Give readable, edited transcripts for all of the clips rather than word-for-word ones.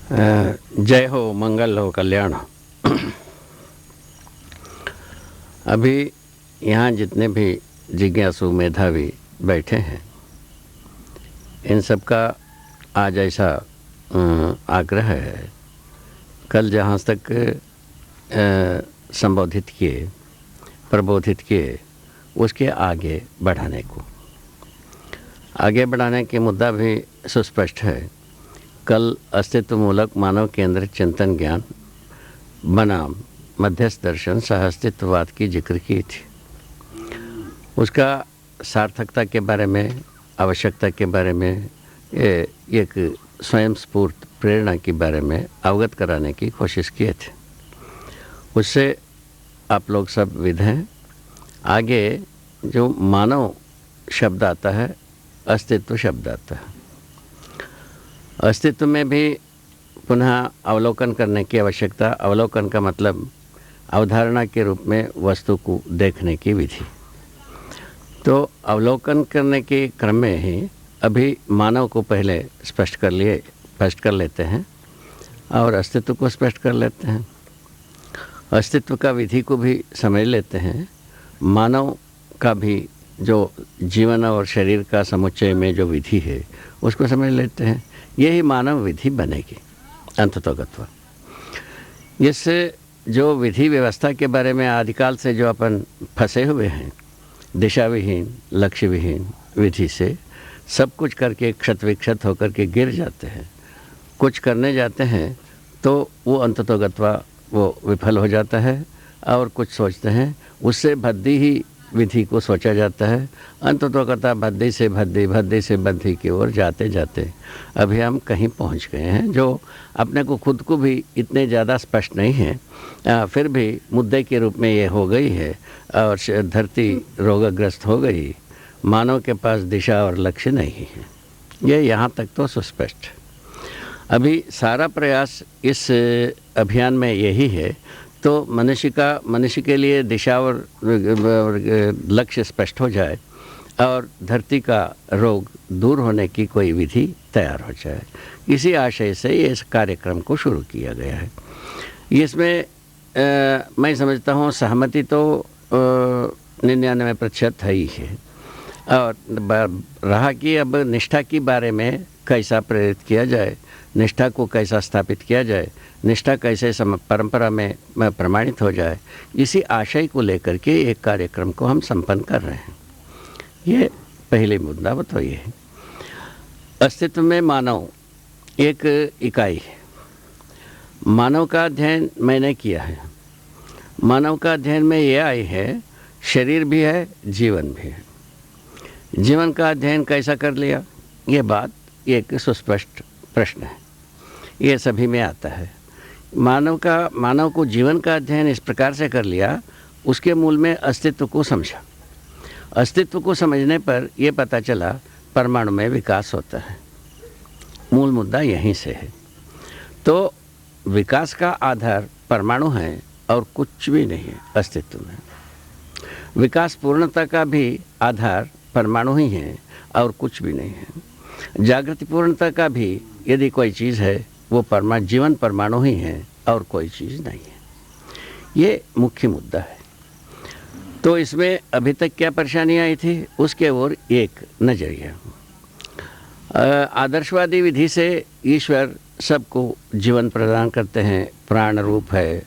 जय हो, मंगल हो, कल्याण हो। अभी यहाँ जितने भी जिज्ञासु मेधावी बैठे हैं, इन सब का आज ऐसा आग्रह है, कल जहाँ तक संबोधित किए, प्रबोधित किए, उसके आगे बढ़ाने को, आगे बढ़ाने के मुद्दा भी सुस्पष्ट है। कल अस्तित्वमूलक मानव केंद्रित चिंतन ज्ञान बनाम मध्यस्थ दर्शन सह अस्तित्ववाद की जिक्र की थी। उसका सार्थकता के बारे में, आवश्यकता के बारे में, एक स्वयं स्फूर्त प्रेरणा के बारे में अवगत कराने की कोशिश किए थे। उससे आप लोग सब विद हैं। आगे जो मानव शब्द आता है, अस्तित्व शब्द आता है। अस्तित्व में भी पुनः अवलोकन करने की आवश्यकता। अवलोकन का मतलब अवधारणा के रूप में वस्तु को देखने की विधि। तो अवलोकन करने के क्रम में ही अभी मानव को पहले स्पष्ट कर लेते हैं और अस्तित्व को स्पष्ट कर लेते हैं। अस्तित्व का विधि को भी समझ लेते हैं। मानव का भी जो जीवन और शरीर का समुच्चय में जो विधि है उसको समझ लेते हैं। यही मानव विधि बनेगी अंततोगत्वा। इससे जो विधि व्यवस्था के बारे में आदिकाल से जो अपन फंसे हुए हैं, दिशा विहीन, लक्ष्य विहीन विधि से सब कुछ करके क्षत विक्षत होकर के गिर जाते हैं। कुछ करने जाते हैं तो वो अंततोगत्वा वो विफल हो जाता है, और कुछ सोचते हैं उससे भद्दी ही विधि को सोचा जाता है। अंततोगत्वा भद्दी से भद्दी, भद्दी से बद्धी की ओर जाते जाते अभी हम कहीं पहुंच गए हैं जो अपने को खुद को भी इतने ज़्यादा स्पष्ट नहीं है, फिर भी मुद्दे के रूप में ये हो गई है और धरती रोगग्रस्त हो गई। मानव के पास दिशा और लक्ष्य नहीं है। ये यहाँ तक तो सुस्पष्ट। अभी सारा प्रयास इस अभियान में यही है तो मनुष्य के लिए दिशा और लक्ष्य स्पष्ट हो जाए और धरती का रोग दूर होने की कोई विधि तैयार हो जाए। इसी आशय से ये इस कार्यक्रम को शुरू किया गया है। इसमें मैं समझता हूँ सहमति तो 99% है ही है, और रहा कि अब निष्ठा के बारे में कैसा प्रेरित किया जाए, निष्ठा को कैसा स्थापित किया जाए, निष्ठा कैसे परंपरा में प्रमाणित हो जाए, इसी आशय को लेकर के एक कार्यक्रम को हम संपन्न कर रहे हैं। ये पहले मुद्दा तो ये है। अस्तित्व में मानव एक इकाई है। मानव का अध्ययन मैंने किया है। मानव का अध्ययन में ये आई है, शरीर भी है, जीवन भी है। जीवन का अध्ययन कैसा कर लिया, ये बात एक सुस्पष्ट प्रश्न है। ये सभी में आता है। मानव को जीवन का अध्ययन इस प्रकार से कर लिया, उसके मूल में अस्तित्व को समझा। अस्तित्व को समझने पर यह पता चला परमाणु में विकास होता है। मूल मुद्दा यहीं से है। तो विकास का आधार परमाणु है और कुछ भी नहीं है अस्तित्व में। विकास पूर्णता का भी आधार परमाणु ही है और कुछ भी नहीं है। जागृति पूर्णता का भी यदि कोई चीज़ है वो जीवन परमाणु ही है और कोई चीज़ नहीं है। ये मुख्य मुद्दा है। तो इसमें अभी तक क्या परेशानी आई थी, उसके ओर एक नज़रिया। आदर्शवादी विधि से ईश्वर सबको जीवन प्रदान करते हैं, प्राण रूप है,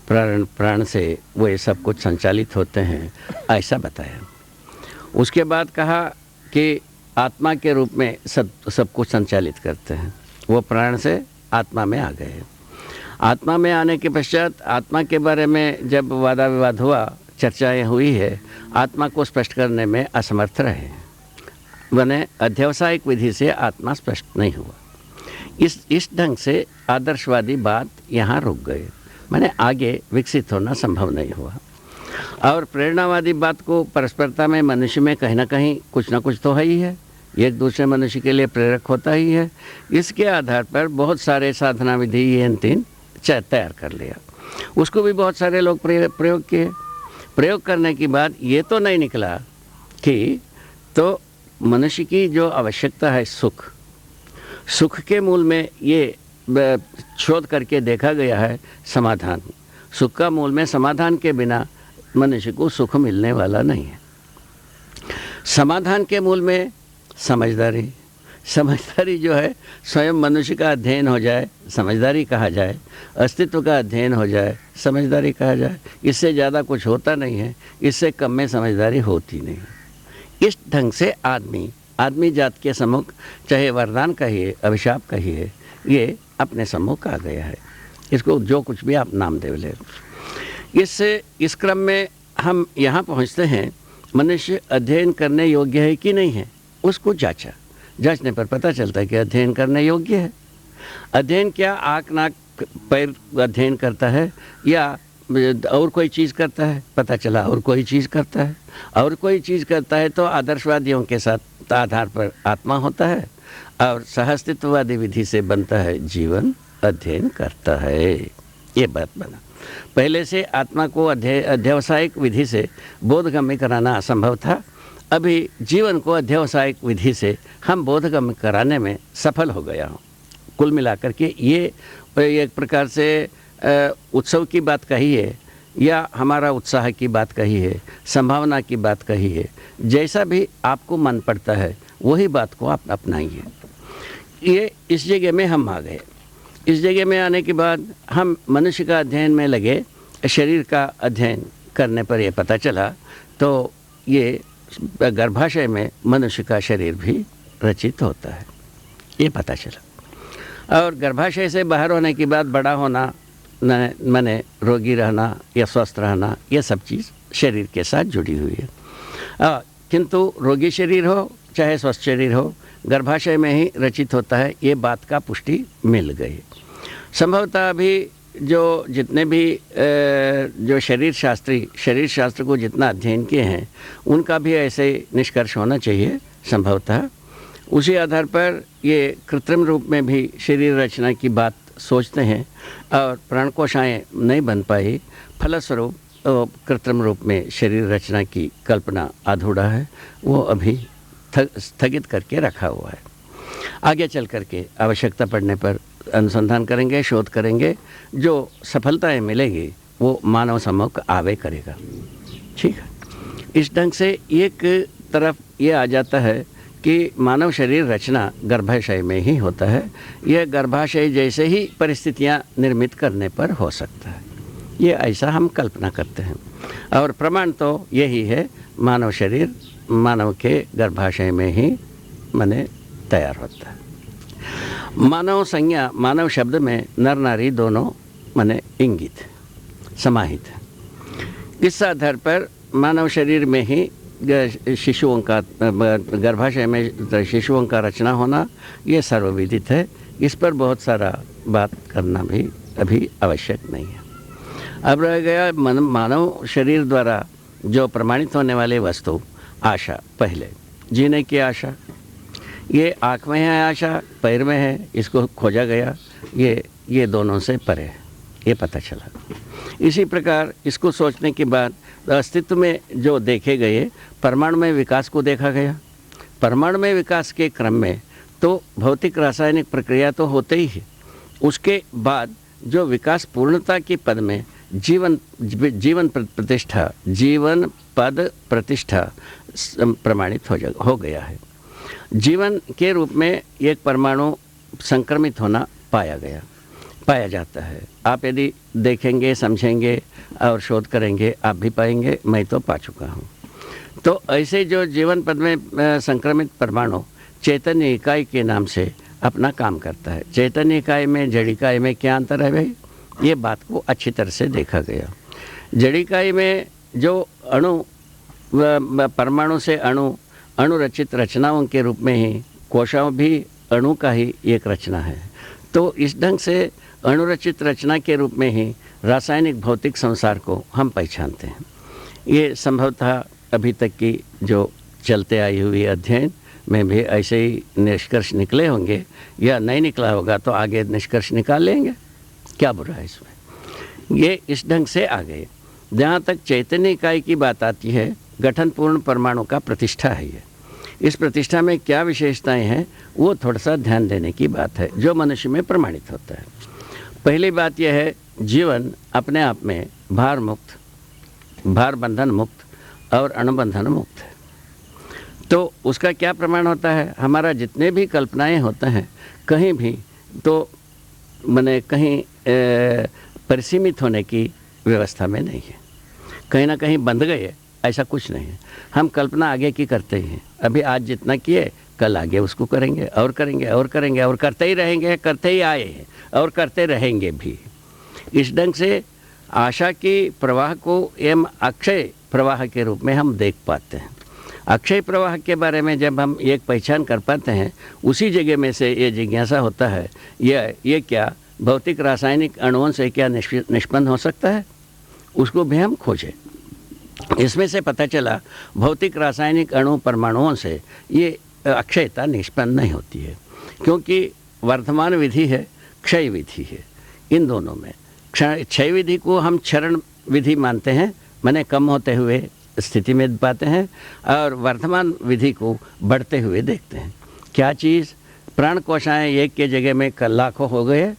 प्राण से वो ये सब कुछ संचालित होते हैं, ऐसा बताया। उसके बाद कहा कि आत्मा के रूप में सब कुछ संचालित करते हैं। वो प्राण से आत्मा में आ गए। आत्मा में आने के पश्चात आत्मा के बारे में जब वादा विवाद हुआ, चर्चाएं हुई है, आत्मा को स्पष्ट करने में असमर्थ रहे। बने अध्यवसायिक विधि से आत्मा स्पष्ट नहीं हुआ। इस ढंग से आदर्शवादी बात यहाँ रुक गए, माने आगे विकसित होना संभव नहीं हुआ। और प्रेरणावादी बात को परस्परता में मनुष्य में कहीं ना कहीं कुछ ना कुछ तो है ही है, एक दूसरे मनुष्य के लिए प्रेरक होता ही है। इसके आधार पर बहुत सारे साधना विधि ये तीन तैयार कर लिया। उसको भी बहुत सारे लोग प्रयोग किए। प्रयोग करने के बाद ये तो नहीं निकला कि तो मनुष्य की जो आवश्यकता है सुख के मूल में ये शोध करके देखा गया है समाधान। सुख का मूल में समाधान के बिना मनुष्य को सुख मिलने वाला नहीं है। समाधान के मूल में समझदारी, समझदारी जो है स्वयं मनुष्य का अध्ययन हो जाए समझदारी कहा जाए, अस्तित्व का अध्ययन हो जाए समझदारी कहा जाए। इससे ज़्यादा कुछ होता नहीं है, इससे कम में समझदारी होती नहीं। इस ढंग से आदमी जात के सम्मुख, चाहे वरदान कहिए अभिशाप कहिए, ये अपने सम्मुख आ गया है। इसको जो कुछ भी आप नाम दे ले। इस क्रम में हम यहाँ पहुँचते हैं, मनुष्य अध्ययन करने योग्य है कि नहीं है, उसको जांचने पर पता चलता है कि अध्ययन करने योग्य है। अध्ययन क्या आँख नाक पैर अध्ययन करता है या और कोई चीज़ करता है? पता चला और कोई चीज़ करता है। और कोई चीज़ करता है तो आदर्शवादियों के साथ आधार पर आत्मा होता है और सहअस्तित्ववादी विधि से बनता है जीवन अध्ययन करता है। ये बात बना। पहले से आत्मा को अध्यवसायिक विधि से बोधगम्य कराना असंभव था। अभी जीवन को अध्यवसायिक विधि से हम बोधगम्य कराने में सफल हो गया हूँ। कुल मिलाकर के ये एक प्रकार से उत्सव की बात कही है या हमारा उत्साह की बात कही है, संभावना की बात कही है। जैसा भी आपको मन पड़ता है वही बात को आप अपनाइए। ये इस जगह में हम आ गए। इस जगह में आने के बाद हम मनुष्य का अध्ययन में लगे, शरीर का अध्ययन करने पर यह पता चला तो ये गर्भाशय में मनुष्य का शरीर भी रचित होता है, ये पता चला। और गर्भाशय से बाहर होने के बाद बड़ा होना, माने रोगी रहना या स्वस्थ रहना, ये सब चीज़ शरीर के साथ जुड़ी हुई है। किंतु रोगी शरीर हो चाहे स्वस्थ शरीर हो, गर्भाशय में ही रचित होता है, ये बात का पुष्टि मिल गई। संभवतः अभी जो जितने भी जो शरीर शास्त्र को जितना अध्ययन किए हैं उनका भी ऐसे निष्कर्ष होना चाहिए संभवतः। उसी आधार पर ये कृत्रिम रूप में भी शरीर रचना की बात सोचते हैं और प्राणकोशाएं नहीं बन पाई, फलस्वरूप कृत्रिम रूप में शरीर रचना की कल्पना अधूरा है, वो अभी स्थगित करके रखा हुआ है। आगे चल करके आवश्यकता पड़ने पर अनुसंधान करेंगे, शोध करेंगे, जो सफलताएं मिलेगी वो मानव सम्मुख आवे करेगा। ठीक है। इस ढंग से एक तरफ ये आ जाता है कि मानव शरीर रचना गर्भाशय में ही होता है। यह गर्भाशय जैसे ही परिस्थितियां निर्मित करने पर हो सकता है, ये ऐसा हम कल्पना करते हैं। और प्रमाण तो यही है, मानव शरीर मानव के गर्भाशय में ही माने तैयार होता है। मानव संज्ञा, मानव शब्द में नर नारी दोनों माने इंगित समाहित है। इस आधार पर मानव शरीर में ही शिशुओं का, गर्भाशय में शिशुओं का रचना होना ये सर्वविदित है। इस पर बहुत सारा बात करना भी अभी आवश्यक नहीं है। अब रह गया मानव शरीर द्वारा जो प्रमाणित होने वाले वस्तु, आशा। पहले जीने की आशा, ये आँख में है आशा, पैर में है, इसको खोजा गया, ये दोनों से परे है, ये पता चला। इसी प्रकार इसको सोचने के बाद अस्तित्व में जो देखे गए परमाणु में विकास को देखा गया। परमाणु में विकास के क्रम में तो भौतिक रासायनिक प्रक्रिया तो होते ही है, उसके बाद जो विकास पूर्णता के पद में जीवन पद प्रतिष्ठा प्रमाणित हो गया है। जीवन के रूप में एक परमाणु संक्रमित होना पाया जाता है। आप यदि देखेंगे, समझेंगे और शोध करेंगे, आप भी पाएंगे, मैं तो पा चुका हूँ। तो ऐसे जो जीवन पद में संक्रमित परमाणु चैतन्य इकाई के नाम से अपना काम करता है। चैतन्य इकाई में जड़ इकाई में क्या अंतर है भाई, ये बात को अच्छी तरह से देखा गया। जड़ इकाई में जो अणु परमाणु से अणु रचित रचनाओं के रूप में ही कोशाओं भी अणु का ही एक रचना है। तो इस ढंग से अणुरचित रचना के रूप में ही रासायनिक भौतिक संसार को हम पहचानते हैं। ये संभवतः अभी तक की जो चलते आई हुई अध्ययन में भी ऐसे ही निष्कर्ष निकले होंगे, या नहीं निकला होगा तो आगे निष्कर्ष निकाल लेंगे, क्या बुरा है इसमें। ये इस ढंग से आ गए। जहाँ तक चैतन्य इकाई की बात आती है, गठनपूर्ण परमाणु का प्रतिष्ठा है ये। इस प्रतिष्ठा में क्या विशेषताएं हैं वो थोड़ा सा ध्यान देने की बात है, जो मनुष्य में प्रमाणित होता है। पहली बात यह है, जीवन अपने आप में भार मुक्त, भार बंधन मुक्त और अणुबंधन मुक्त है। तो उसका क्या प्रमाण होता है? हमारा जितने भी कल्पनाएं होते हैं कहीं भी तो माने कहीं परिसीमित होने की व्यवस्था में नहीं है, कहीं ना कहीं बंध गए, ऐसा कुछ नहीं है। हम कल्पना आगे की करते ही हैं। अभी आज जितना किए कल आगे उसको करेंगे और करेंगे और करेंगे और करते ही रहेंगे, करते ही आए हैं और करते रहेंगे भी। इस ढंग से आशा की प्रवाह को एवं अक्षय प्रवाह के रूप में हम देख पाते हैं। अक्षय प्रवाह के बारे में जब हम एक पहचान कर पाते हैं, उसी जगह में से ये जिज्ञासा होता है, ये क्या भौतिक रासायनिक अणुओं से क्या निष्पन्न हो सकता है, उसको भी हम खोजें। इसमें से पता चला भौतिक रासायनिक अणु परमाणुओं से ये अक्षयता निष्पन्न नहीं होती है, क्योंकि वर्धमान विधि है, क्षय विधि है। इन दोनों में क्षय विधि को हम क्षरण विधि मानते हैं, माने कम होते हुए स्थिति में पाते हैं, और वर्धमान विधि को बढ़ते हुए देखते हैं। क्या चीज़? प्राण कोशाएँ एक के जगह में लाखों हो गए,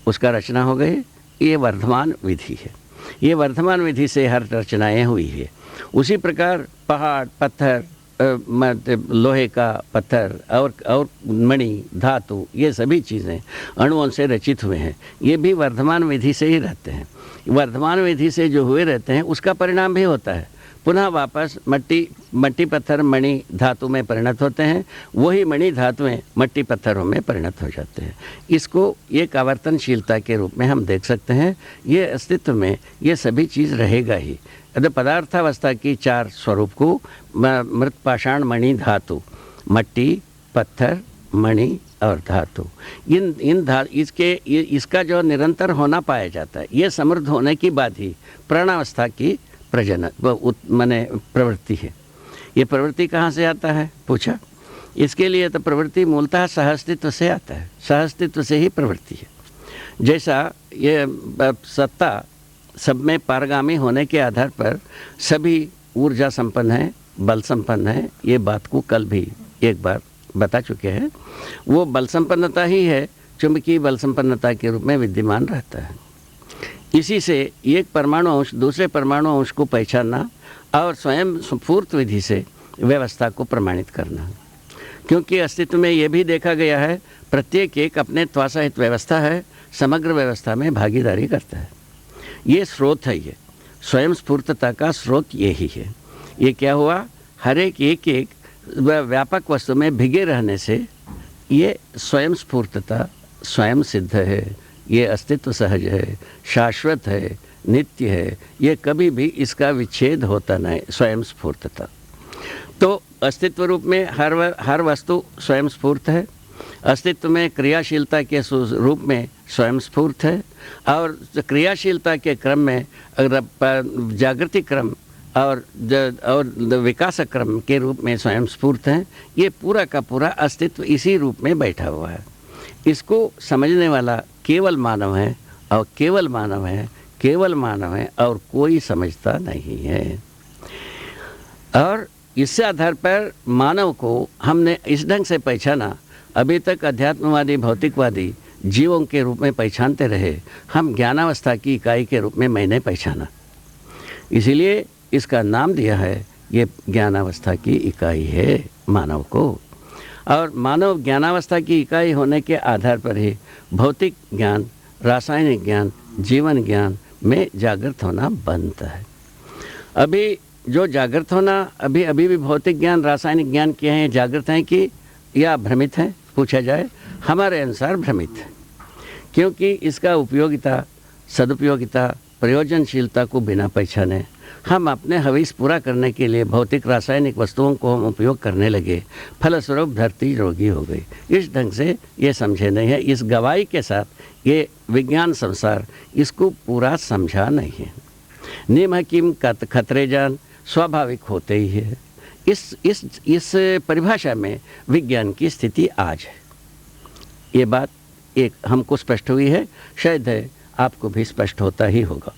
उसका रचना हो गई, ये वर्धमान विधि है। ये वर्धमान विधि से हर रचनाएँ हुई है। उसी प्रकार पहाड़, पत्थर, लोहे का पत्थर और मणि, धातु, ये सभी चीज़ें अणुओं से रचित हुए हैं। ये भी वर्धमान विधि से ही रहते हैं। वर्धमान विधि से जो हुए रहते हैं उसका परिणाम भी होता है, पुनः वापस मट्टी पत्थर मणि धातु में परिणत होते हैं। वही मणि धातुएं मट्टी पत्थरों में परिणत हो जाते हैं। इसको एक आवर्तनशीलता के रूप में हम देख सकते हैं। ये अस्तित्व में ये सभी चीज़ रहेगा ही। पदार्थावस्था की चार स्वरूप को मृत, पाषाण, मणि, धातु, मट्टी, पत्थर, मणि और धातु, इसका जो निरंतर होना पाया जाता है, ये समृद्ध होने की बात ही प्राणावस्था की माने प्रवृत्ति है। ये प्रवृत्ति कहाँ से आता है पूछा? इसके लिए तो प्रवृत्ति मूलतः सहअस्तित्व से आता है। सहअस्तित्व से ही प्रवृत्ति है। जैसा ये सत्ता सब में पारगामी होने के आधार पर सभी ऊर्जा संपन्न है, बल संपन्न है, ये बात को कल भी एक बार बता चुके हैं। वो बल संपन्नता ही है, चुंबकीय बल संपन्नता के रूप में विद्यमान रहता है। इसी से एक परमाणु अंश दूसरे परमाणु अंश को पहचानना और स्वयं स्फूर्त विधि से व्यवस्था को प्रमाणित करना, क्योंकि अस्तित्व में ये भी देखा गया है, प्रत्येक एक अपने त्वासहित व्यवस्था है, समग्र व्यवस्था में भागीदारी करता है। ये स्रोत है, ये स्वयं स्फूर्तता का स्रोत यही है। ये क्या हुआ? हर एक व्यापक वस्तु में भिगे रहने से ये स्वयं स्फूर्तता स्वयं सिद्ध है, ये अस्तित्व सहज है, शाश्वत है, नित्य है। ये कभी भी इसका विच्छेद होता नहीं, स्वयं स्फूर्तता। तो अस्तित्व रूप में हर वस्तु स्वयं स्फूर्त है। अस्तित्व में क्रियाशीलता के रूप में स्वयं स्फूर्त है, और क्रियाशीलता के क्रम में जागृति क्रम और विकास क्रम के रूप में स्वयं स्फूर्त है। ये पूरा का पूरा अस्तित्व इसी रूप में बैठा हुआ है। इसको समझने वाला केवल मानव है, और केवल मानव है, केवल मानव है, और कोई समझता नहीं है। और इससे आधार पर मानव को हमने इस ढंग से पहचाना। अभी तक अध्यात्मवादी, भौतिकवादी जीवों के रूप में पहचानते रहे, हम ज्ञानावस्था की इकाई के रूप में मैंने पहचाना। इसीलिए इसका नाम दिया है, ये ज्ञानावस्था की इकाई है मानव को। और मानव ज्ञानावस्था की इकाई होने के आधार पर ही भौतिक ज्ञान, रासायनिक ज्ञान, जीवन ज्ञान में जागृत होना बनता है। अभी जो जागृत होना, अभी भी भौतिक ज्ञान, रासायनिक ज्ञान के हैं, जागृत हैं कि या भ्रमित हैं? पूछा जाए, हमारे अनुसार भ्रमित है, क्योंकि इसका उपयोगिता, सदुपयोगिता, प्रयोजनशीलता को बिना पहचाने हम अपने हवीस पूरा करने के लिए भौतिक रासायनिक वस्तुओं को हम उपयोग करने लगे, फलस्वरूप धरती रोगी हो गई। इस ढंग से ये समझे नहीं है। इस गवाही के साथ ये विज्ञान संसार इसको पूरा समझा नहीं है। नियम हकीम खतरे जान स्वाभाविक होते ही है। इस परिभाषा में विज्ञान की स्थिति आज है। ये बात एक हमको स्पष्ट हुई है, शायद है आपको भी स्पष्ट होता ही होगा।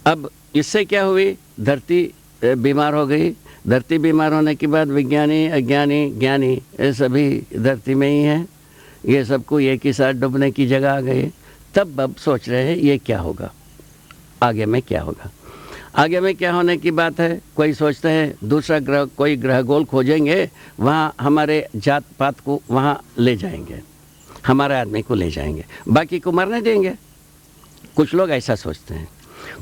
अब इससे क्या हुई? धरती बीमार हो गई, धरती बीमार होने के बाद विज्ञानी, अज्ञानी, ज्ञानी ये सभी धरती में ही हैं। ये सबको एक ही साथ डूबने की जगह आ गए। तब अब सोच रहे हैं ये क्या होगा, आगे में क्या होगा। आगे में क्या होने की बात है, कोई सोचते हैं दूसरा ग्रह, कोई ग्रह गोल खोजेंगे, वहाँ हमारे जात पात को वहाँ ले जाएंगे, हमारे आदमी को ले जाएंगे, बाकी को मरने देंगे। कुछ लोग ऐसा सोचते हैं।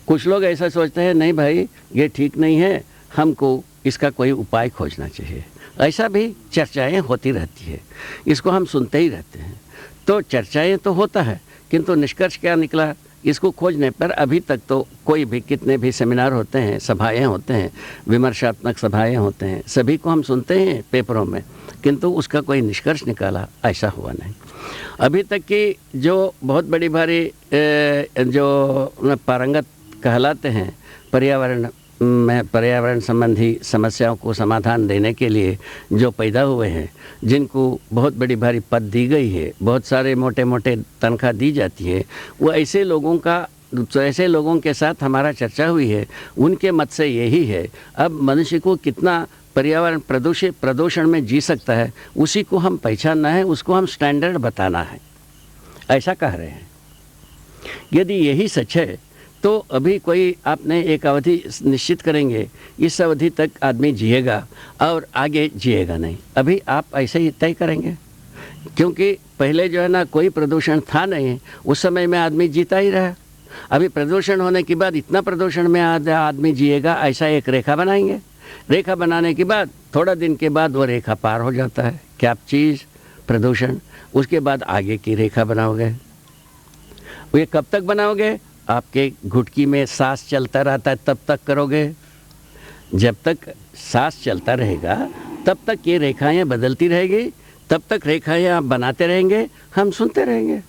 कुछ लोग ऐसा सोचते हैं नहीं भाई ये ठीक नहीं है, हमको इसका कोई उपाय खोजना चाहिए। ऐसा भी चर्चाएं होती रहती है, इसको हम सुनते ही रहते हैं। तो चर्चाएं तो होता है, किंतु निष्कर्ष क्या निकला, इसको खोजने पर अभी तक तो कोई भी, कितने भी सेमिनार होते हैं, सभाएं होते हैं, विमर्शात्मक सभाएं होते हैं, सभी को हम सुनते हैं पेपरों में, किंतु उसका कोई निष्कर्ष निकाला ऐसा हुआ नहीं। अभी तक की जो बहुत बड़ी भारी जो पारंगत कहलाते हैं पर्यावरण संबंधी समस्याओं को समाधान देने के लिए जो पैदा हुए हैं, जिनको बहुत बड़ी भारी पद दी गई है, बहुत सारे मोटे मोटे तनख्वाह दी जाती है, वो ऐसे लोगों के साथ हमारा चर्चा हुई है। उनके मत से यही है, अब मनुष्य को कितना पर्यावरण प्रदूषण में जी सकता है उसी को हम पहचानना है, उसको हम स्टैंडर्ड बताना है, ऐसा कह रहे हैं। यदि यही सच है तो अभी कोई आपने एक अवधि निश्चित करेंगे, इस अवधि तक आदमी जिएगा और आगे जिएगा नहीं, अभी आप ऐसे ही तय करेंगे। क्योंकि पहले जो है ना कोई प्रदूषण था नहीं, उस समय में आदमी जीता ही रहा। अभी प्रदूषण होने के बाद इतना प्रदूषण में आदमी जिएगा, ऐसा एक रेखा बनाएंगे। रेखा बनाने के बाद थोड़ा दिन के बाद वो रेखा पार हो जाता है, क्या चीज़ प्रदूषण। उसके बाद आगे की रेखा बनाओगे, ये कब तक बनाओगे, आपके घुटकी में सांस चलता रहता है तब तक करोगे। जब तक सांस चलता रहेगा तब तक ये रेखाएं बदलती रहेगी, तब तक रेखाएं आप बनाते रहेंगे, हम सुनते रहेंगे।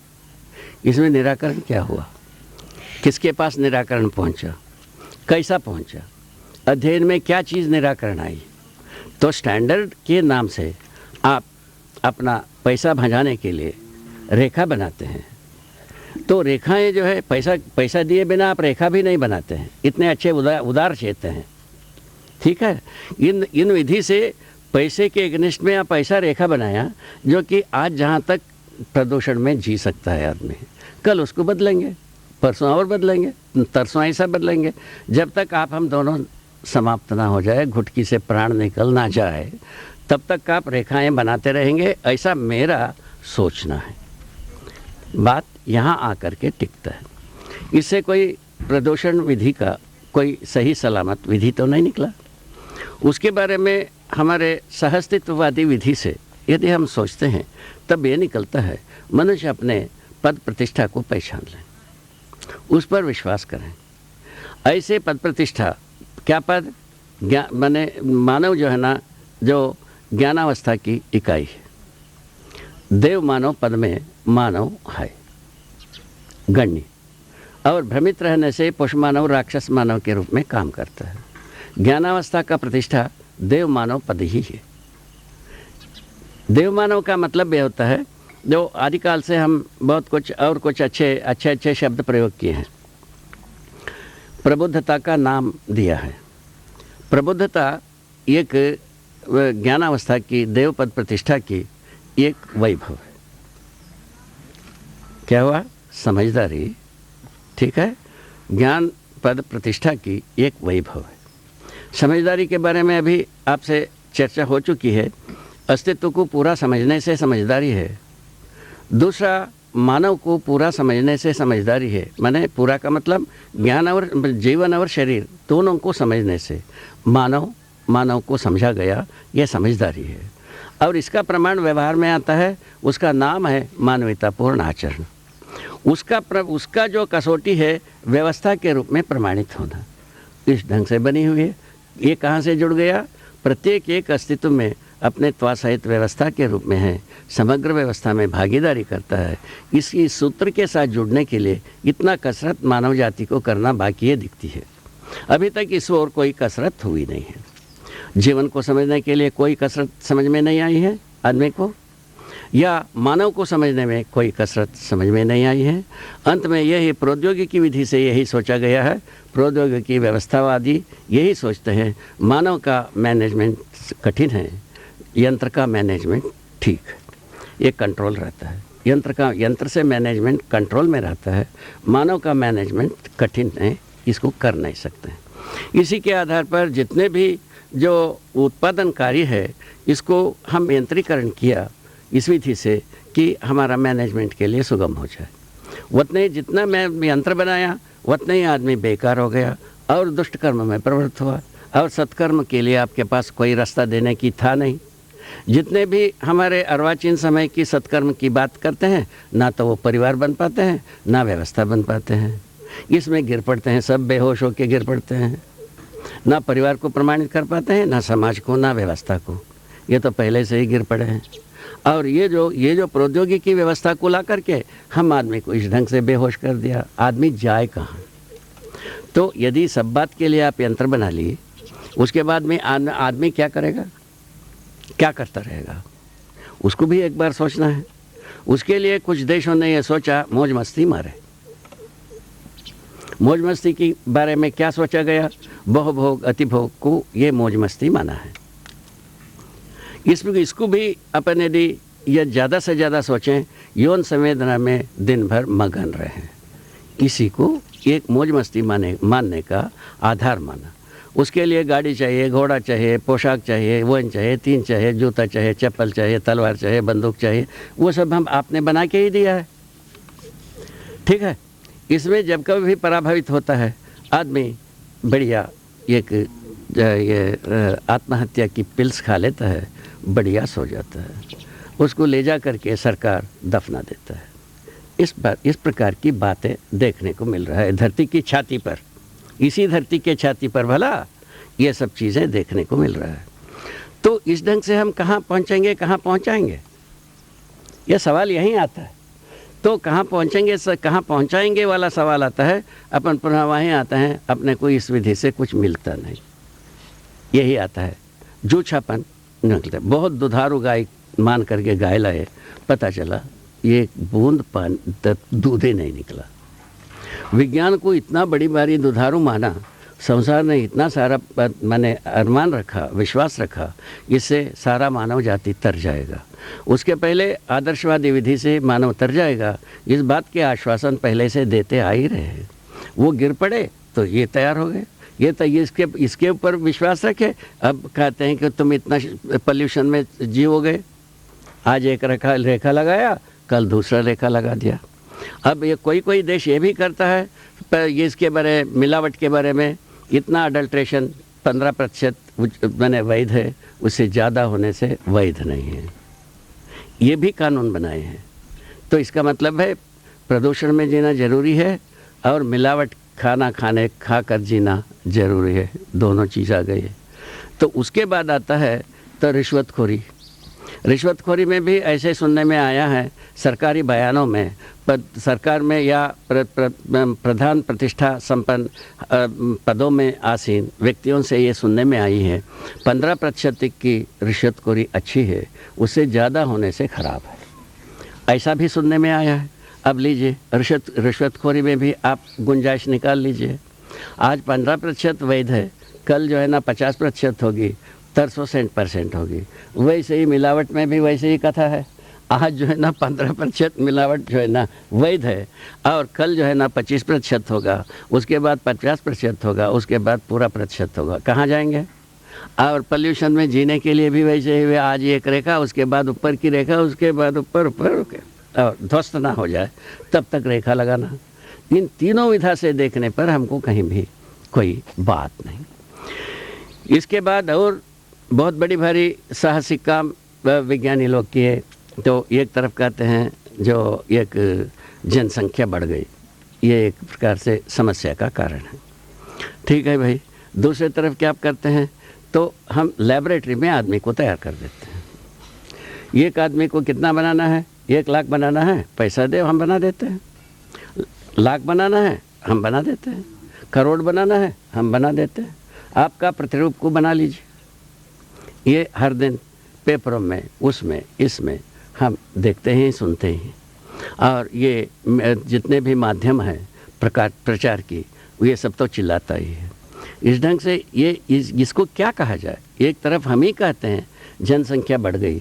इसमें निराकरण क्या हुआ, किसके पास निराकरण पहुंचा, कैसा पहुंचा, अध्ययन में क्या चीज़ निराकरण आई। तो स्टैंडर्ड के नाम से आप अपना पैसा भंजाने के लिए रेखा बनाते हैं। तो रेखाएं जो है, पैसा दिए बिना आप रेखा भी नहीं बनाते हैं, इतने अच्छे उदार चेते हैं। ठीक है, इन विधि से पैसे के एग्निस्ट में आप ऐसा रेखा बनाया जो कि आज जहाँ तक प्रदूषण में जी सकता है आदमी, कल उसको बदलेंगे, परसों और बदलेंगे, तरसों ऐसा बदलेंगे, जब तक आप हम दोनों समाप्त ना हो जाए, घुटकी से प्राण निकल ना जाए, तब तक आप रेखाएं बनाते रहेंगे। ऐसा मेरा सोचना है। बात यहाँ आकर के टिकता है। इससे कोई प्रदूषण विधि का कोई सही सलामत विधि तो नहीं निकला। उसके बारे में हमारे सहअस्तित्ववादी विधि से यदि हम सोचते हैं तब ये निकलता है, मनुष्य अपने पद प्रतिष्ठा को पहचान लें, उस पर विश्वास करें। ऐसे पद प्रतिष्ठा, क्या पद, माने मानव जो है ना, जो ज्ञानावस्था की इकाई है। देव मानव पद में मानव है गण्य, और भ्रमित रहने से पुष्प मानव राक्षस मानव के रूप में काम करता है। ज्ञानावस्था का प्रतिष्ठा देव मानव पद ही है। देव मानव का मतलब यह होता है, जो आदिकाल से हम बहुत कुछ अच्छे शब्द प्रयोग किए हैं। प्रबुद्धता का नाम दिया है। प्रबुद्धता एक ज्ञानावस्था की, देव पद प्रतिष्ठा की एक वैभव है। क्या हुआ, समझदारी, ठीक है, ज्ञान पद प्रतिष्ठा की एक वैभव है। समझदारी के बारे में अभी आपसे चर्चा हो चुकी है। अस्तित्व को पूरा समझने से समझदारी है। दूसरा, मानव को पूरा समझने से समझदारी है। माने पूरा का मतलब ज्ञान और जीवन और शरीर दोनों को समझने से मानव को समझा गया, यह समझदारी है। और इसका प्रमाण व्यवहार में आता है, उसका नाम है मानवतापूर्ण आचरण। उसका जो कसौटी है व्यवस्था के रूप में प्रमाणित होना, इस ढंग से बनी हुई है। ये कहाँ से जुड़ गया, प्रत्येक एक अस्तित्व में अपने त्वासहित व्यवस्था के रूप में है, समग्र व्यवस्था में भागीदारी करता है। इस सूत्र के साथ जुड़ने के लिए इतना कसरत मानव जाति को करना बाकी है दिखती है। अभी तक इस ओर कोई कसरत हुई नहीं है। जीवन को समझने के लिए कोई कसरत समझ में नहीं आई है आदमी को। या मानव को समझने में कोई कसरत समझ में नहीं आई है। अंत में यही प्रौद्योगिकी विधि से यही सोचा गया है, प्रौद्योगिकी व्यवस्थावादी यही सोचते हैं मानव का मैनेजमेंट कठिन है, यंत्र का मैनेजमेंट ठीक है, ये कंट्रोल रहता है। यंत्र से मैनेजमेंट कंट्रोल में रहता है, मानव का मैनेजमेंट कठिन है, इसको कर नहीं सकते हैं। इसी के आधार पर जितने भी जो उत्पादन कार्य है इसको हम यंत्रीकरण किया इस विधि से कि हमारा मैनेजमेंट के लिए सुगम हो जाए। उतने ही जितना मैं यंत्र बनाया उतना ही आदमी बेकार हो गया और दुष्ट कर्म में प्रवृत्त हुआ, और सत्कर्म के लिए आपके पास कोई रास्ता देने की था नहीं। जितने भी हमारे अर्वाचीन समय की सत्कर्म की बात करते हैं, ना तो वो परिवार बन पाते हैं, ना व्यवस्था बन पाते हैं, इसमें गिर पड़ते हैं, सब बेहोश होकर गिर पड़ते हैं, ना परिवार को प्रमाणित कर पाते हैं, ना समाज को, ना व्यवस्था को, ये तो पहले से ही गिर पड़े हैं। और ये जो प्रौद्योगिकी व्यवस्था को ला करके हम आदमी को इस ढंग से बेहोश कर दिया, आदमी जाए कहाँ। तो यदि सब बात के लिए आप यंत्र बना लिए, उसके बाद में आदमी क्या करेगा, क्या करता रहेगा, उसको भी एक बार सोचना है। उसके लिए कुछ देशों ने यह सोचा मौज मस्ती मारे। मौज मस्ती के बारे में क्या सोचा गया, बहुभोग अतिभोग को ये मौज मस्ती माना है। इसको भी अपन यदि यह ज़्यादा से ज़्यादा सोचें, यौन संवेदना में दिन भर मगन रहे, इसी को एक मौज मस्ती मानने का आधार माना। उसके लिए गाड़ी चाहिए, घोड़ा चाहिए, पोशाक चाहिए, वन चाहिए, तीन चाहिए, जूता चाहिए, चप्पल चाहिए, तलवार चाहिए, बंदूक चाहिए, वो सब हम आपने बना के ही दिया है, ठीक है। इसमें जब कभी भी पराभवित होता है आदमी, बढ़िया एक ये आत्महत्या की पिल्स खा लेता है, बढ़िया सो जाता है, उसको ले जा करके सरकार दफना देता है। इस प्रकार की बातें देखने को मिल रहा है धरती की छाती पर, इसी धरती के छाती पर भला ये सब चीज़ें देखने को मिल रहा है। तो इस ढंग से हम कहाँ पहुँचेंगे, कहाँ पहुँचाएंगे, यह सवाल यहीं आता है। तो कहाँ पहुँचेंगे, कहाँ पहुँचाएंगे वाला सवाल आता है, अपन पुनः वहीं आता है, अपने को इस विधि से कुछ मिलता नहीं, यही आता है जूझापन निकलता है। बहुत दुधारू गाय मान करके गाय लाए, पता चला ये बूंद पानी दूध ही नहीं निकला। विज्ञान को इतना बड़ी भारी दुधारू माना, संसार ने इतना सारा माने अरमान रखा, विश्वास रखा, इससे सारा मानव जाति तर जाएगा। उसके पहले आदर्शवादी विधि से मानव तर जाएगा, इस बात के आश्वासन पहले से देते आ ही रहे हैं। वो गिर पड़े तो ये तैयार हो गए, ये इसके ऊपर विश्वास रखे। अब कहते हैं कि तुम इतना पॉल्यूशन में जीवोगे, आज एक रेखा लगाया, कल दूसरा रेखा लगा दिया। अब ये कोई देश ये भी करता है, पर ये इसके बारे मिलावट के बारे में इतना अडल्ट्रेशन 15% मैंने वैध है, उससे ज़्यादा होने से वैध नहीं है, ये भी कानून बनाए हैं। तो इसका मतलब है प्रदूषण में जीना जरूरी है और मिलावट खा कर जीना जरूरी है, दोनों चीज़ आ गई है। तो उसके बाद आता है तो रिश्वतखोरी में भी ऐसे सुनने में आया है सरकारी बयानों में, सरकार में या प्रधान प्रतिष्ठा संपन्न पदों में आसीन व्यक्तियों से ये सुनने में आई है 15% की रिश्वतखोरी अच्छी है, उससे ज़्यादा होने से खराब है, ऐसा भी सुनने में आया है। अब लीजिए रिश्वतखोरी में भी आप गुंजाइश निकाल लीजिए। आज 15% वैध है, कल जो है ना 50% होगी, 300% होगी। वैसे ही मिलावट में भी वैसे ही कथा है। आज जो है ना 15% मिलावट जो है ना वैध है, और कल जो है ना 25% होगा, उसके बाद 50% होगा, उसके बाद पूरा प्रतिशत होगा। कहाँ जाएंगे? और पोल्यूशन में जीने के लिए भी वैसे ही, आज एक रेखा, उसके बाद ऊपर की रेखा, उसके बाद ऊपर और ध्वस्त ना हो जाए तब तक रेखा लगाना। इन तीनों विधा से देखने पर हमको कहीं भी कोई बात नहीं। इसके बाद और बहुत बड़ी भारी साहसिक काम विज्ञानी लोग किए। तो एक तरफ कहते हैं जो एक जनसंख्या बढ़ गई, ये एक प्रकार से समस्या का कारण है, ठीक है भाई। दूसरी तरफ क्या करते हैं, तो हम लेबोरेटरी में आदमी को तैयार कर देते हैं। एक आदमी को कितना बनाना है, 1 लाख बनाना है, पैसा दे हम बना देते हैं। लाख बनाना है हम बना देते हैं, करोड़ बनाना है हम बना देते हैं। आपका प्रतिरूप को बना लीजिए। ये हर दिन पेपरों में, उसमें, इसमें हम देखते हैं, सुनते हैं। और ये जितने भी माध्यम हैं प्रचार की, ये सब तो चिल्लाता ही है। इस ढंग से इसको क्या कहा जाए? एक तरफ हम ही कहते हैं जनसंख्या बढ़ गई,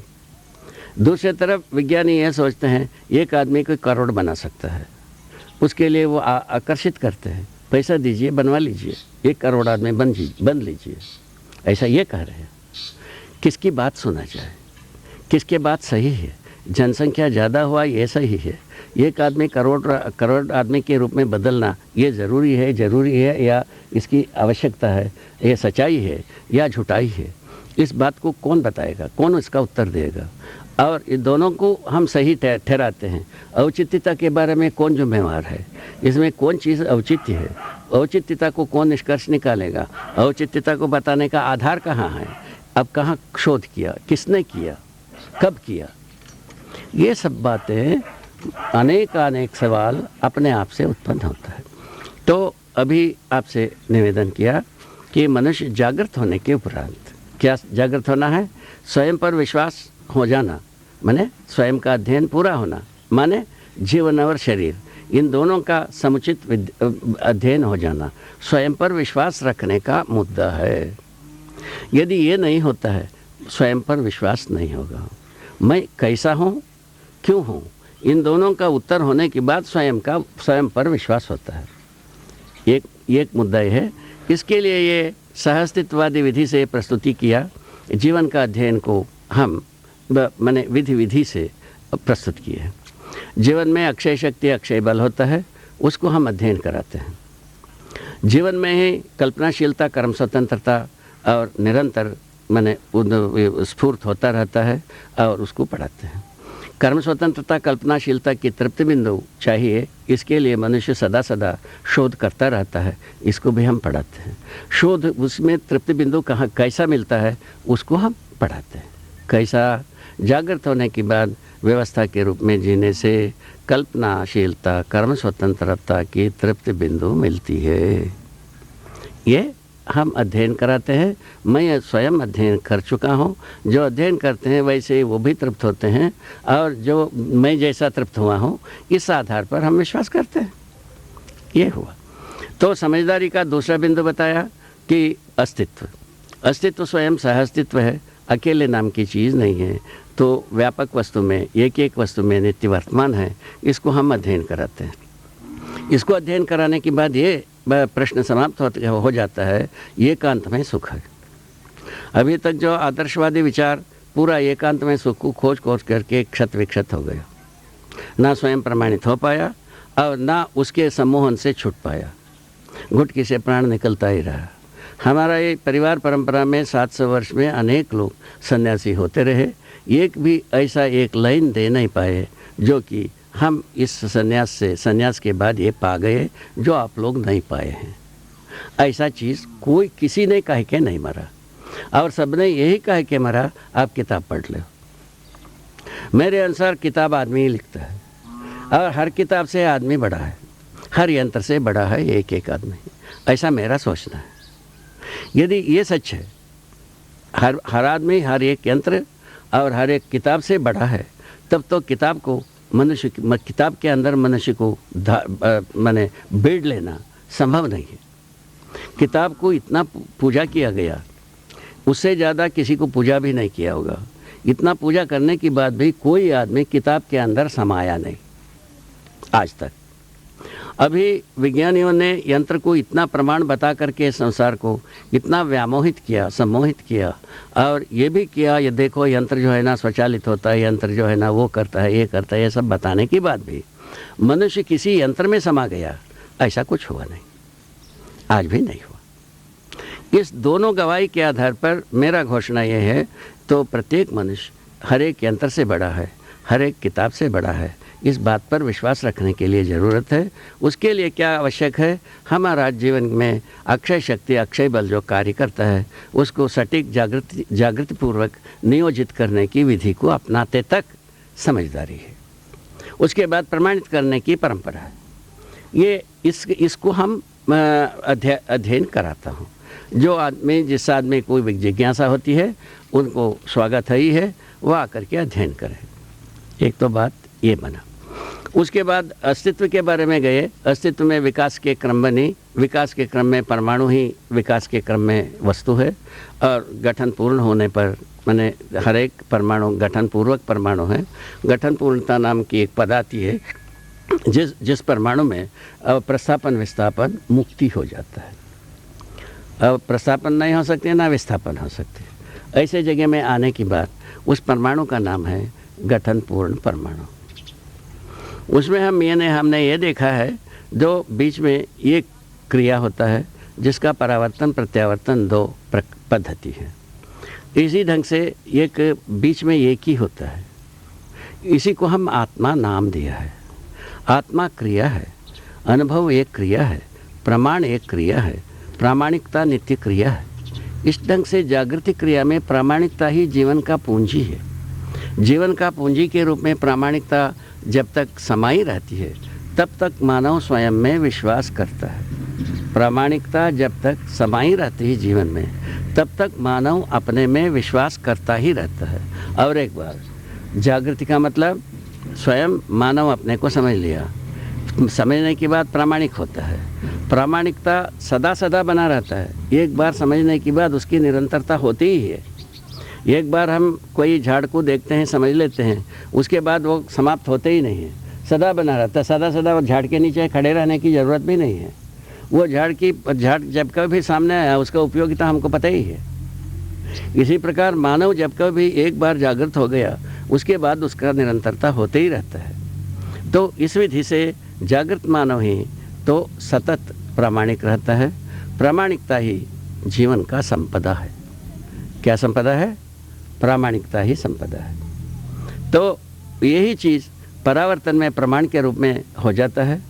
दूसरी तरफ विज्ञानी यह सोचते हैं एक आदमी को करोड़ बना सकता है, उसके लिए वो आकर्षित करते हैं, पैसा दीजिए बनवा लीजिए, 1 करोड़ आदमी बन लीजिए, ऐसा ये कह रहे हैं। किसकी बात सुना जाए? किसके बात सही है? जनसंख्या ज़्यादा हुआ ये सही है, एक आदमी करोड़ आदमी के रूप में बदलना ये ज़रूरी है या इसकी आवश्यकता है, ये सच्चाई है या झूठाई है? इस बात को कौन बताएगा? कौन इसका उत्तर देगा? और इन दोनों को हम सही ठहराते हैं। औचित्यता के बारे में कौन जिम्मेवार है? इसमें कौन चीज़ औचित्य है? औचित्यता को कौन निष्कर्ष निकालेगा? औचित्यता को बताने का आधार कहाँ है? अब कहाँ शोध किया, किसने किया, कब किया? ये सब बातें, अनेक सवाल अपने आप से उत्पन्न होता है। तो अभी आपसे निवेदन किया कि मनुष्य जागृत होने के उपरांत क्या जागृत होना है? स्वयं पर विश्वास हो जाना, माने स्वयं का अध्ययन पूरा होना, माने जीवन और शरीर, इन दोनों का समुचित अध्ययन हो जाना स्वयं पर विश्वास रखने का मुद्दा है। यदि ये नहीं होता है, स्वयं पर विश्वास नहीं होगा। मैं कैसा हूँ, क्यों हूँ, इन दोनों का उत्तर होने के बाद स्वयं पर विश्वास होता है। एक मुद्दा ये है। इसके लिए ये सहअस्तित्ववादी विधि से प्रस्तुति किया, जीवन का अध्ययन को हम मैंने विधि से प्रस्तुत किए हैं। जीवन में अक्षय शक्ति, अक्षय बल होता है, उसको हम अध्ययन कराते हैं। जीवन में ही कल्पनाशीलता, कर्म स्वतंत्रता और निरंतर मैंने स्फूर्त होता रहता है और उसको पढ़ाते हैं। कर्म स्वतंत्रता, कल्पनाशीलता की तृप्ति बिंदु चाहिए, इसके लिए मनुष्य सदा शोध करता रहता है, इसको भी हम पढ़ाते हैं। शोध, उसमें तृप्ति बिंदु कहाँ कैसा मिलता है, उसको हम पढ़ाते हैं। कैसा? जागृत होने के बाद व्यवस्था के रूप में जीने से कल्पनाशीलता, कर्म स्वतंत्रता की तृप्ति बिंदु मिलती है। ये हम अध्ययन कराते हैं। मैं स्वयं अध्ययन कर चुका हूँ। जो अध्ययन करते हैं वैसे वो भी तृप्त होते हैं, और जो मैं जैसा तृप्त हुआ हूँ, इस आधार पर हम विश्वास करते हैं। ये हुआ। तो समझदारी का दूसरा बिंदु बताया कि अस्तित्व स्वयं सहअस्तित्व है, अकेले नाम की चीज़ नहीं है। तो व्यापक वस्तु में, एक वस्तु में नित्य वर्तमान है, इसको हम अध्ययन कराते हैं। इसको अध्ययन कराने के बाद ये प्रश्न समाप्त हो जाता है, एकांत में सुख है। अभी तक जो आदर्शवादी विचार पूरा एकांत में सुख को खोज करके क्षत विक्षत हो गया, ना स्वयं प्रमाणित हो पाया और ना उसके सम्मोहन से छूट पाया, घुटकी से प्राण निकलता ही रहा। हमारा ये परिवार परंपरा में 700 वर्ष में अनेक लोग सन्यासी होते रहे, एक भी ऐसा एक लाइन दे नहीं पाए जो कि हम इस सन्यास के बाद ये पा गए जो आप लोग नहीं पाए हैं। ऐसा चीज़ कोई किसी ने कह के नहीं मरा, और सबने यही कह के मरा, आप किताब पढ़ लो। मेरे अनुसार किताब आदमी ही लिखता है, और हर किताब से आदमी बड़ा है, हर यंत्र से बड़ा है एक आदमी। ऐसा मेरा सोचना है। यदि ये सच है, हर आदमी, हर एक यंत्र और हर एक किताब से बड़ा है, तब तो किताब के अंदर मनुष्य को माने बेड़ लेना संभव नहीं है। किताब को इतना पूजा किया गया, उससे ज़्यादा किसी को पूजा भी नहीं किया होगा। इतना पूजा करने के बाद भी कोई आदमी किताब के अंदर समाया नहीं आज तक। अभी विज्ञानियों ने यंत्र को इतना प्रमाण बता करके संसार को इतना व्यामोहित किया, सम्मोहित किया, और ये भी किया, ये देखो यंत्र जो है ना स्वचालित होता है, यंत्र जो है ना वो करता है, ये करता है, ये सब बताने के बाद भी मनुष्य किसी यंत्र में समा गया, ऐसा कुछ हुआ नहीं, आज भी नहीं हुआ। इस दोनों गवाही के आधार पर मेरा घोषणा ये है, तो प्रत्येक मनुष्य हर एक यंत्र से बड़ा है, हर एक किताब से बड़ा है। इस बात पर विश्वास रखने के लिए ज़रूरत है। उसके लिए क्या आवश्यक है? हमारा जीवन में अक्षय शक्ति, अक्षय बल जो कार्य करता है, उसको सटीक जागृतिपूर्वक नियोजित करने की विधि को अपनाते तक समझदारी है। उसके बाद प्रमाणित करने की परंपरा है। ये इसको हम अध्ययन कराता हूँ। जिस आदमी को जिज्ञासा होती है, उनको स्वागत है ही है, वह आकर के अध्ययन करें। एक तो बात ये बना। उसके बाद अस्तित्व के बारे में गए। अस्तित्व में विकास के क्रम बनी, विकास के क्रम में परमाणु ही विकास के क्रम में वस्तु है, और गठन पूर्ण होने पर माने हर एक परमाणु गठन पूर्वक परमाणु है। गठन पूर्णता नाम की एक पद आती है जिस परमाणु में अब प्रस्थापन विस्थापन मुक्ति हो जाता है। अब प्रस्थापन नहीं हो सकते ना विस्थापन हो सकते। ऐसे जगह में आने के बाद उस परमाणु का नाम है गठन पूर्ण परमाणु। उसमें हमने ये देखा है जो बीच में ये क्रिया होता है जिसका परावर्तन प्रत्यावर्तन दो पद्धति है। इसी ढंग से एक बीच में एक ही होता है। इसी को हम आत्मा नाम दिया है। आत्मा क्रिया है, अनुभव एक क्रिया है, प्रमाण एक क्रिया है, प्रामाणिकता नित्य क्रिया है। इस ढंग से जागृति क्रिया में प्रामाणिकता ही जीवन का पूंजी है। जीवन का पूंजी के रूप में प्रामाणिकता जब तक समाई रहती है तब तक मानव स्वयं में विश्वास करता है। प्रामाणिकता जब तक समाई रहती है जीवन में तब तक मानव अपने में विश्वास करता ही रहता है। और एक बार जागृति का मतलब स्वयं मानव अपने को समझ लिया, समझने के बाद प्रामाणिक होता है। प्रामाणिकता सदा सदा बना रहता है। एक बार समझने के बाद उसकी निरंतरता होती ही है। एक बार हम कोई झाड़ को देखते हैं, समझ लेते हैं, उसके बाद वो समाप्त होते ही नहीं है, सदा बना रहता है। सदा सदा वो झाड़ के नीचे खड़े रहने की ज़रूरत भी नहीं है। वो झाड़ जब कभी सामने आया उसका उपयोगिता हमको पता ही है। इसी प्रकार मानव जब कभी एक बार जागृत हो गया उसके बाद उसका निरंतरता होते ही रहता है। तो इस विधि से जागृत मानव ही तो सतत प्रामाणिक रहता है। प्रामाणिकता ही जीवन का संपदा है। क्या संपदा है? प्रामाणिकता ही संपदा है। तो यही चीज़ परावर्तन में प्रमाण के रूप में हो जाता है,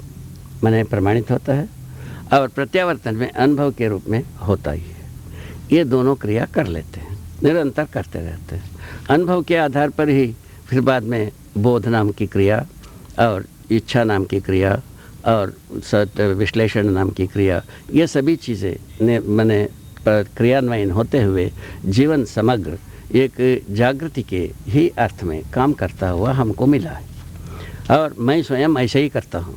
माने प्रमाणित होता है, और प्रत्यावर्तन में अनुभव के रूप में होता ही है। ये दोनों क्रिया कर लेते हैं, निरंतर करते रहते हैं। अनुभव के आधार पर ही फिर बाद में बोध नाम की क्रिया और इच्छा नाम की क्रिया और विश्लेषण नाम की क्रिया, ये सभी चीज़ें माने क्रियान्वयन होते हुए जीवन समग्र एक जागृति के ही अर्थ में काम करता हुआ हमको मिला है। और मैं स्वयं ऐसे ही करता हूँ,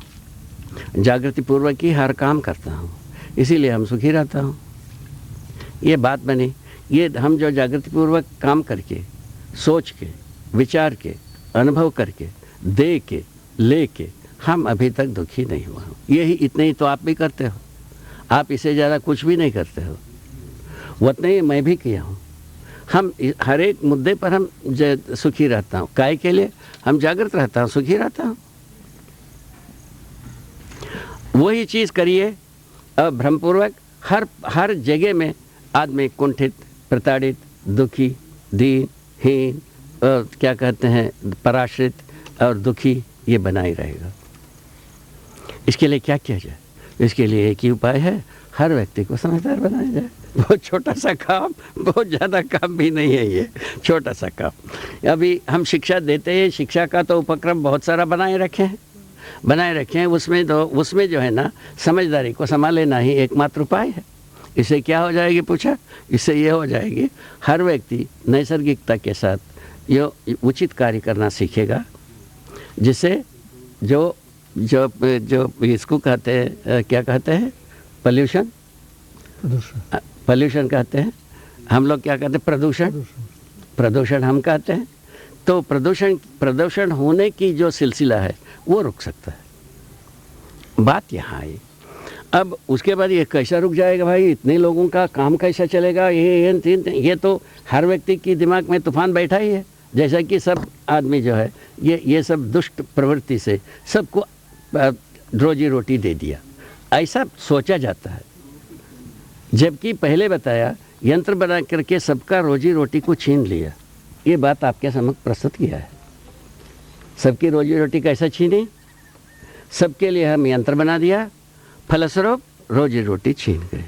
जागृति पूर्वक ही हर काम करता हूँ, इसीलिए हम सुखी रहता हूँ। ये बात बनी। ये हम जो जागृति पूर्वक काम करके, सोच के, विचार के, अनुभव करके, दे के, ले के हम अभी तक दुखी नहीं हुआ हूँ। यही इतने ही तो आप भी करते हो। आप इससे ज़्यादा कुछ भी नहीं करते हो। उतने ही मैं भी किया हूँ। हम हर एक मुद्दे पर हम सुखी रहता हूँ। काय के लिए? हम जागृत रहता हूँ, सुखी रहता हूँ। वही चीज़ करिए और भ्रमपूर्वक हर जगह में आदमी कुंठित, प्रताड़ित, दुखी, दीन, हीन और क्या कहते हैं पराश्रित और दुखी, ये बना ही रहेगा। इसके लिए क्या किया जाए? इसके लिए एक ही उपाय है, हर व्यक्ति को समझदार बनाया जाए। बहुत छोटा सा काम, बहुत ज़्यादा काम भी नहीं है, ये छोटा सा काम। अभी हम शिक्षा देते हैं, शिक्षा का तो उपक्रम बहुत सारा बनाए रखे हैं। उसमें जो है ना, समझदारी को संभाल लेना ही एकमात्र उपाय है। इससे क्या हो जाएगी पूछा? इससे ये हो जाएगी, हर व्यक्ति नैसर्गिकता के साथ ये उचित कार्य करना सीखेगा, जिससे जो इसको कहते हैं, क्या कहते हैं, पॉल्यूशन कहते हैं हम लोग, क्या कहते हैं, प्रदूषण हम कहते हैं। तो प्रदूषण होने की जो सिलसिला है वो रुक सकता है। बात यहाँ आई। अब उसके बाद ये कैसा रुक जाएगा भाई? इतने लोगों का काम कैसा चलेगा? ये तो हर व्यक्ति की दिमाग में तूफान बैठा ही है। जैसा कि सब आदमी जो है ये सब दुष्ट प्रवृत्ति से सबको रोजी रोटी दे दिया, ऐसा सोचा जाता है। जबकि पहले बताया यंत्र बना करके सबका रोजी रोटी को छीन लिया। ये बात आपके समक्ष प्रस्तुत किया है। सबकी रोजी रोटी कैसा छीनी? सबके लिए हम यंत्र बना दिया, फलस्वरूप रोजी रोटी छीन गए।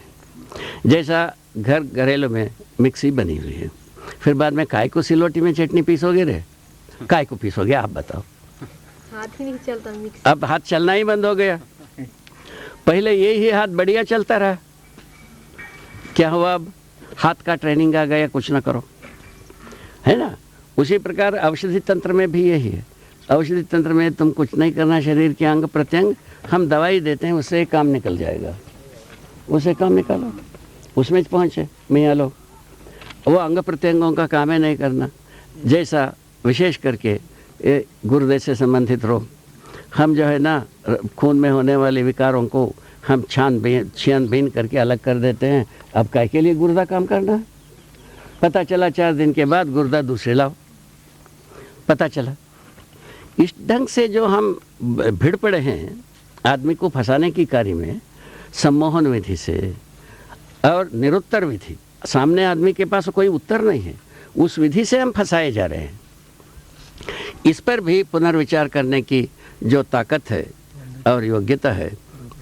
जैसा घरेलू में मिक्सी बनी हुई है, फिर बाद में काय को सिलोटी में चटनी पीसोगे रे? काय को पीसोगे आप बताओ? हाथ ही नहीं चलता मिक्सी। अब हाथ चलना ही बंद हो गया। पहले यही हाथ बढ़िया चलता रहा। क्या हुआ? अब हाथ का ट्रेनिंग आ गया, कुछ ना करो, है ना। उसी प्रकार औषधि तंत्र में भी यही है। औषधि तंत्र में तुम कुछ नहीं करना, शरीर के अंग प्रत्यंग हम दवाई देते हैं, उससे काम निकल जाएगा, उससे काम निकालो, उसमें पहुँचे मियाँ लोग। वो अंग प्रत्यंगों का काम है नहीं करना। जैसा विशेष करके गुर्दे से संबंधित रोग, हम जो है ना खून में होने वाले विकारों को हम छानबीन करके अलग कर देते हैं। अब काय के लिए गुर्दा काम करना है? पता चला 4 दिन के बाद गुर्दा दूसरे लाओ, पता चला। इस ढंग से जो हम भिड़ पड़े हैं आदमी को फंसाने की कार्य में, सम्मोहन विधि से और निरुत्तर विधि, सामने आदमी के पास कोई उत्तर नहीं है, उस विधि से हम फंसाए जा रहे हैं। इस पर भी पुनर्विचार करने की जो ताकत है और योग्यता है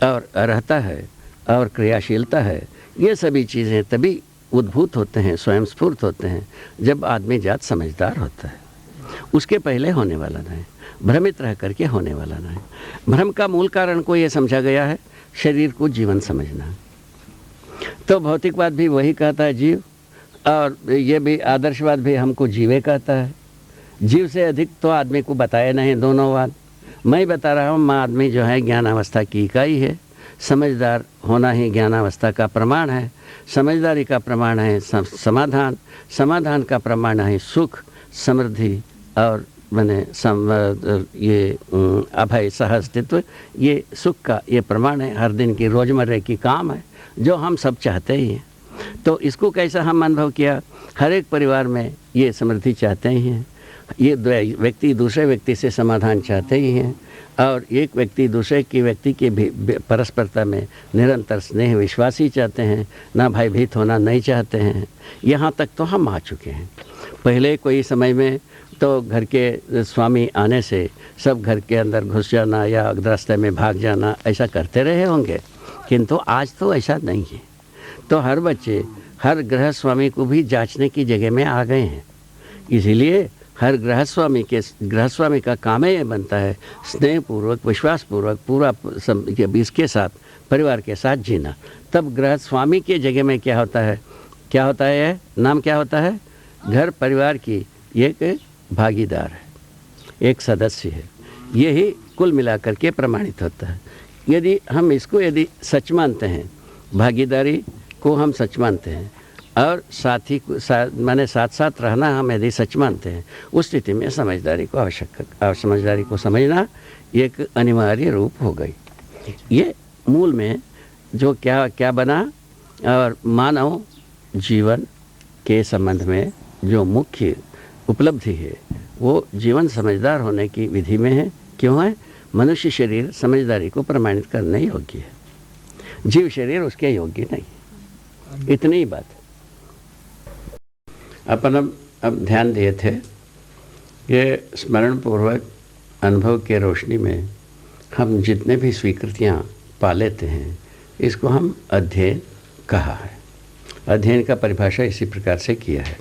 और अर्हता है और क्रियाशीलता है, ये सभी चीज़ें तभी उद्भूत होते हैं, स्वयं स्फूर्त होते हैं जब आदमी जात समझदार होता है। उसके पहले होने वाला नहीं, भ्रमित रह करके होने वाला नहीं। भ्रम का मूल कारण को ये समझा गया है, शरीर को जीवन समझना। तो भौतिकवाद भी वही कहता है जीव, और ये भी आदर्शवाद भी हमको जीवे कहता है। जीव से अधिक तो आदमी को बताया नहीं दोनों वाद। मैं बता रहा हूँ, आदमी जो है ज्ञानावस्था की इकाई है, समझदार होना ही ज्ञानावस्था का प्रमाण है। समझदारी का प्रमाण है समाधान, समाधान का प्रमाण है सुख, समृद्धि और ये अभय सहअस्तित्व। ये सुख का ये प्रमाण है, हर दिन की रोज़मर्रा की काम है जो हम सब चाहते ही हैं। तो इसको कैसा हम अनुभव किया, हर एक परिवार में ये समृद्धि चाहते ही हैं, ये व्यक्ति दूसरे व्यक्ति से समाधान चाहते ही हैं, और एक व्यक्ति दूसरे की व्यक्ति की भी परस्परता में निरंतर स्नेह विश्वास ही चाहते हैं, ना भयभीत होना नहीं चाहते हैं। यहाँ तक तो हम आ चुके हैं। पहले कोई समय में तो घर के स्वामी आने से सब घर के अंदर घुस जाना या रास्ते में भाग जाना ऐसा करते रहे होंगे, किंतु आज तो ऐसा नहीं है। तो हर बच्चे हर गृह स्वामी को भी जांचने की जगह में आ गए हैं। इसीलिए हर गृह स्वामी का काम ये बनता है स्नेहपूर्वक, विश्वासपूर्वक पूरा इसके साथ, परिवार के साथ जीना। तब गृह स्वामी के जगह में क्या होता है, ये नाम क्या होता है, घर परिवार की एक भागीदार है, एक सदस्य है। यही कुल मिलाकर के प्रमाणित होता है। यदि हम इसको सच मानते हैं, भागीदारी को हम सच मानते हैं, और साथ ही माने साथ साथ रहना हम यदि सच मानते हैं, उस स्थिति में समझदारी को समझना एक अनिवार्य रूप हो गई। ये मूल में जो क्या बना, और मानव जीवन के संबंध में जो मुख्य उपलब्धि है वो जीवन समझदार होने की विधि में है। क्यों है? मनुष्य शरीर समझदारी को प्रमाणित करने योग्य है, जीव शरीर उसके योग्य नहीं। इतनी ही बात। अपन अब ध्यान दिए थे कि स्मरण पूर्वक अनुभव के रोशनी में हम जितने भी स्वीकृतियाँ पा लेते हैं, इसको हम अध्ययन कहा है। अध्ययन का परिभाषा इसी प्रकार से किया है।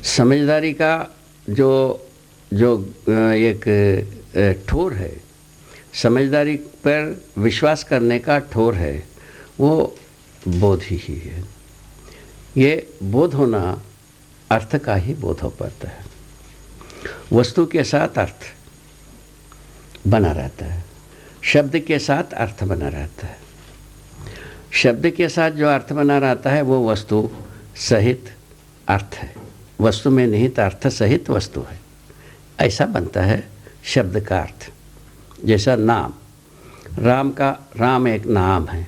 समझदारी का जो एक ठोर है, समझदारी पर विश्वास करने का ठोर है, वो बोध ही है। ये बोध होना अर्थ का ही बोध हो पाता है। वस्तु के साथ अर्थ बना रहता है, शब्द के साथ अर्थ बना रहता है। शब्द के साथ जो अर्थ बना रहता है वो वस्तु सहित अर्थ है, वस्तु में निहित अर्थ सहित वस्तु है, ऐसा बनता है शब्द का अर्थ। जैसा नाम, राम एक नाम है।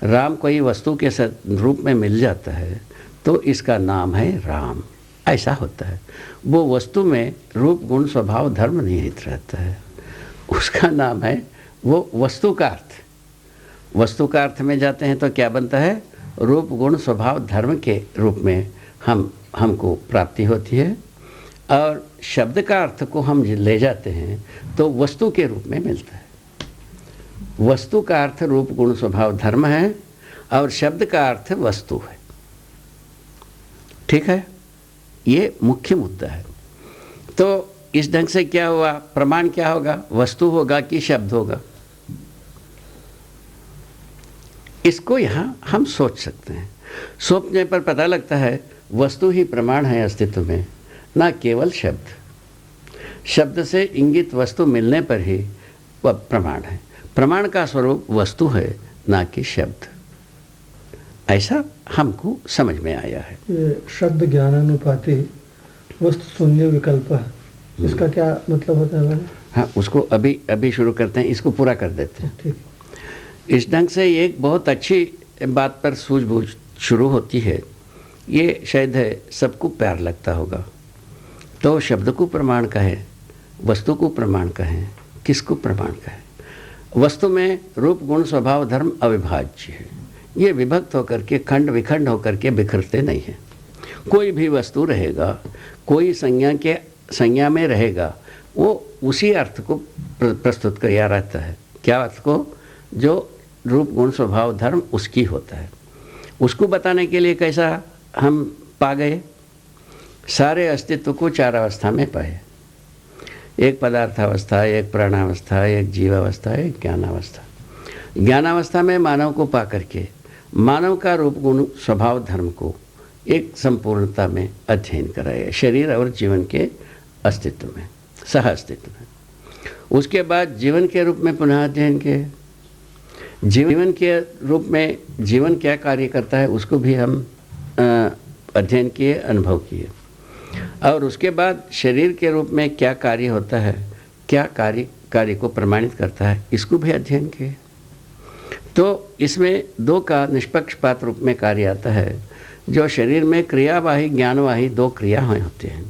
राम कोई वस्तु के रूप में मिल जाता है तो इसका नाम है राम, ऐसा होता है। वो वस्तु में रूप गुण स्वभाव धर्म निहित रहता है, उसका नाम है वो वस्तु का अर्थ। वस्तु का अर्थ में जाते हैं तो क्या बनता है, रूप गुण स्वभाव धर्म के रूप में हमको प्राप्ति होती है, और शब्द का अर्थ को हम ले जाते हैं तो वस्तु के रूप में मिलता है। वस्तु का अर्थ रूप गुण स्वभाव धर्म है और शब्द का अर्थ वस्तु है। ठीक है, ये मुख्य मुद्दा है। तो इस ढंग से क्या हुआ, प्रमाण क्या होगा, वस्तु होगा कि शब्द होगा, इसको यहाँ हम सोच सकते हैं। सोचने पर पता लगता है वस्तु ही प्रमाण है अस्तित्व में, ना केवल शब्द। शब्द से इंगित वस्तु मिलने पर ही वह प्रमाण है। प्रमाण का स्वरूप वस्तु है, ना कि शब्द। ऐसा हमको समझ में आया है। ये शब्द ज्ञानानुपाति वस्तु शून्य विकल्प, इसका क्या मतलब होता है मैंने? हाँ, उसको अभी शुरू करते हैं, इसको पूरा कर देते हैं। ठीक। इस ढंग से एक बहुत अच्छी बात पर सूझबूझ शुरू होती है। ये शायद है सबको प्यार लगता होगा। तो शब्द को प्रमाण कहे, वस्तु को प्रमाण कहें, किसको प्रमाण कहें? वस्तु में रूप गुण स्वभाव धर्म अविभाज्य है। ये विभक्त होकर के खंड विखंड होकर के बिखरते नहीं हैं। कोई भी वस्तु रहेगा, कोई संज्ञा में रहेगा, वो उसी अर्थ को प्रस्तुत किया रहता है। क्या अर्थ को? जो रूप गुण स्वभाव धर्म उसकी होता है। उसको बताने के लिए कैसा हम पा गए? सारे अस्तित्व को चार अवस्था में पाए। एक पदार्थावस्था, एक प्राणावस्था, एक जीवावस्था, एक ज्ञानावस्था। ज्ञानावस्था में मानव को पा करके मानव का रूप गुण स्वभाव धर्म को एक संपूर्णता में अध्ययन कराया, शरीर और जीवन के अस्तित्व में, सह अस्तित्व में। उसके बाद जीवन के रूप में पुनः अध्ययन किए। जीवन के रूप में जीवन क्या कार्य करता है उसको भी हम अध्ययन किए, अनुभव किए। और उसके बाद शरीर के रूप में क्या कार्य होता है, क्या कार्य को प्रमाणित करता है, इसको भी अध्ययन किए। तो इसमें दो का निष्पक्षपात रूप में कार्य आता है। जो शरीर में क्रियावाही ज्ञानवाही दो क्रियाएं होती हैं।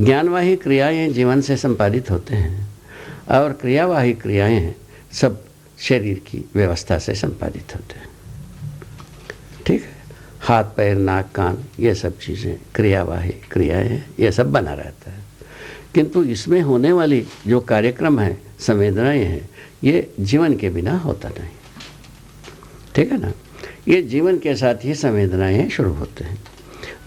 ज्ञानवाही क्रियाएं जीवन से संपादित होते हैं और क्रियावाही क्रियाएं सब शरीर की व्यवस्था से संपादित होते हैं। ठीक है, हाथ पैर नाक कान ये सब चीज़ें क्रियावाही क्रियाएं हैं, ये सब बना रहता है। किंतु इसमें होने वाली जो कार्यक्रम है, संवेदनाएं हैं, ये जीवन के बिना होता नहीं। ठीक है ना? ये जीवन के साथ ही संवेदनाएं शुरू होते हैं।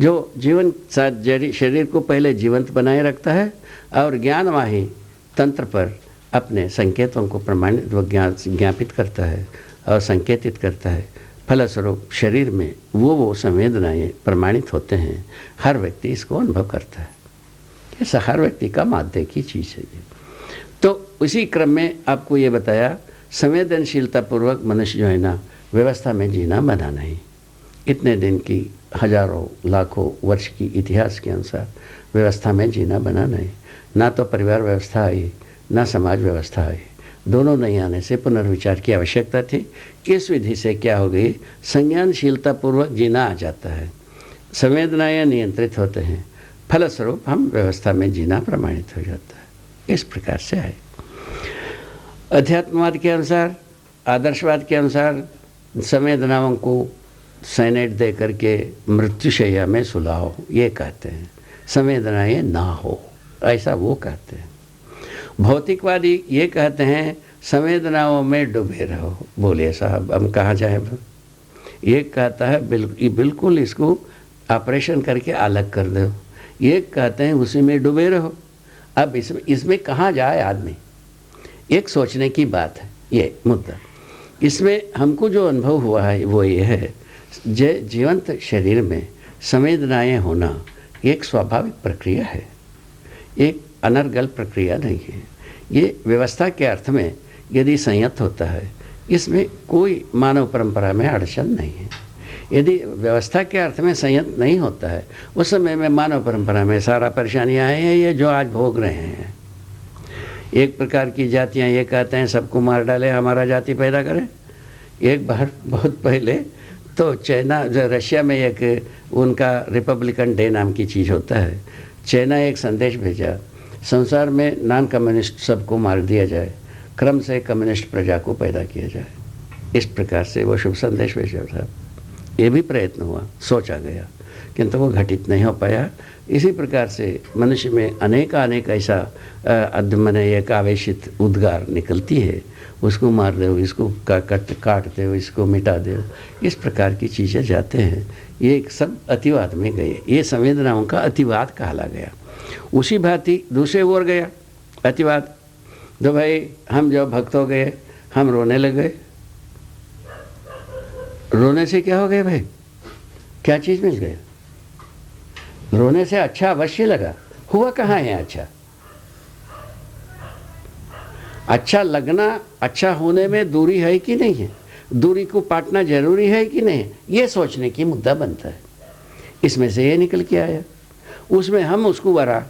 जो जीवन साथ शरीर को पहले जीवंत बनाए रखता है और ज्ञानवाही तंत्र पर अपने संकेतों को प्रमाणित व ज्ञापित करता है और संकेतित करता है। फलस्वरूप शरीर में वो संवेदनाएं प्रमाणित होते हैं। हर व्यक्ति इसको अनुभव करता है। ऐसा हर व्यक्ति का माध्य की चीज़ है ये। तो उसी क्रम में आपको ये बताया, संवेदनशीलता पूर्वक मनुष्य जो है ना व्यवस्था में जीना बना नहीं। इतने दिन की हजारों लाखों वर्ष की इतिहास के अनुसार व्यवस्था में जीना बना नहीं। ना तो परिवार व्यवस्था आई, ना समाज व्यवस्था आई। दोनों नहीं आने से पुनर्विचार की आवश्यकता थी। इस विधि से क्या हो गई? संज्ञानशीलता पूर्वक जीना आ जाता है, संवेदनाएं नियंत्रित होते हैं, फलस्वरूप हम व्यवस्था में जीना प्रमाणित हो जाता है। इस प्रकार से है। अध्यात्मवाद के अनुसार, आदर्शवाद के अनुसार संवेदनाओं को साइनेट दे करके मृत्युशैया में सुलाओ, ये कहते हैं। संवेदनाएं ना हो, ऐसा वो कहते हैं। भौतिकवादी ये कहते हैं संवेदनाओं में डूबे रहो। बोलिए साहब, हम कहाँ जाएं? ये कहता है बिल्कुल इसको ऑपरेशन करके अलग कर दो। ये कहते हैं उसी में डूबे रहो। अब इसमें कहाँ जाए आदमी? एक सोचने की बात है ये मुद्दा। इसमें हमको जो अनुभव हुआ है वो ये है, जीवंत शरीर में संवेदनाएं होना एक स्वाभाविक प्रक्रिया है, एक अनर्गल प्रक्रिया नहीं है। ये व्यवस्था के अर्थ में यदि संयत होता है, इसमें कोई मानव परंपरा में अड़चन नहीं है। यदि व्यवस्था के अर्थ में संयत नहीं होता है, उस समय में मानव परंपरा में सारा परेशानियाँ आई हैं ये जो आज भोग रहे हैं। एक प्रकार की जातियाँ ये कहते हैं सबको मार डाले, हमारा जाति पैदा करें। एक बार बहुत पहले तो चाइना, रशिया में एक उनका रिपब्लिकन डे नाम की चीज़ होता है। चाइना एक संदेश भेजा, संसार में नॉन कम्युनिस्ट सबको मार दिया जाए, क्रम से कम्युनिस्ट प्रजा को पैदा किया जाए। इस प्रकार से वो शुभ संदेश भेजा था। ये भी प्रयत्न हुआ, सोचा गया, किंतु वो घटित नहीं हो पाया। इसी प्रकार से मनुष्य में अनेक ऐसा अद्मने एक आवेशित उद्गार निकलती है, उसको मार दो, इसको काट दो, इसको मिटा दो, इस प्रकार की चीज़ें जाते हैं। ये सब अतिवाद में गए, ये संवेदनाओं का अतिवाद कहला गया। उसी भांति दूसरे ओर गया अतिवाद। तो भाई हम जब भक्त हो गए, हम रोने लगे। रोने से क्या हो गया भाई? क्या चीज़ मिल गया? रोने से अच्छा अवश्य लगा। हुआ कहाँ है अच्छा? अच्छा लगना, अच्छा होने में दूरी है कि नहीं है, दूरी को पाटना जरूरी है कि नहीं, ये सोचने की मुद्दा बनता है। इसमें से ये निकल के आया, उसमें हम उसको वरा,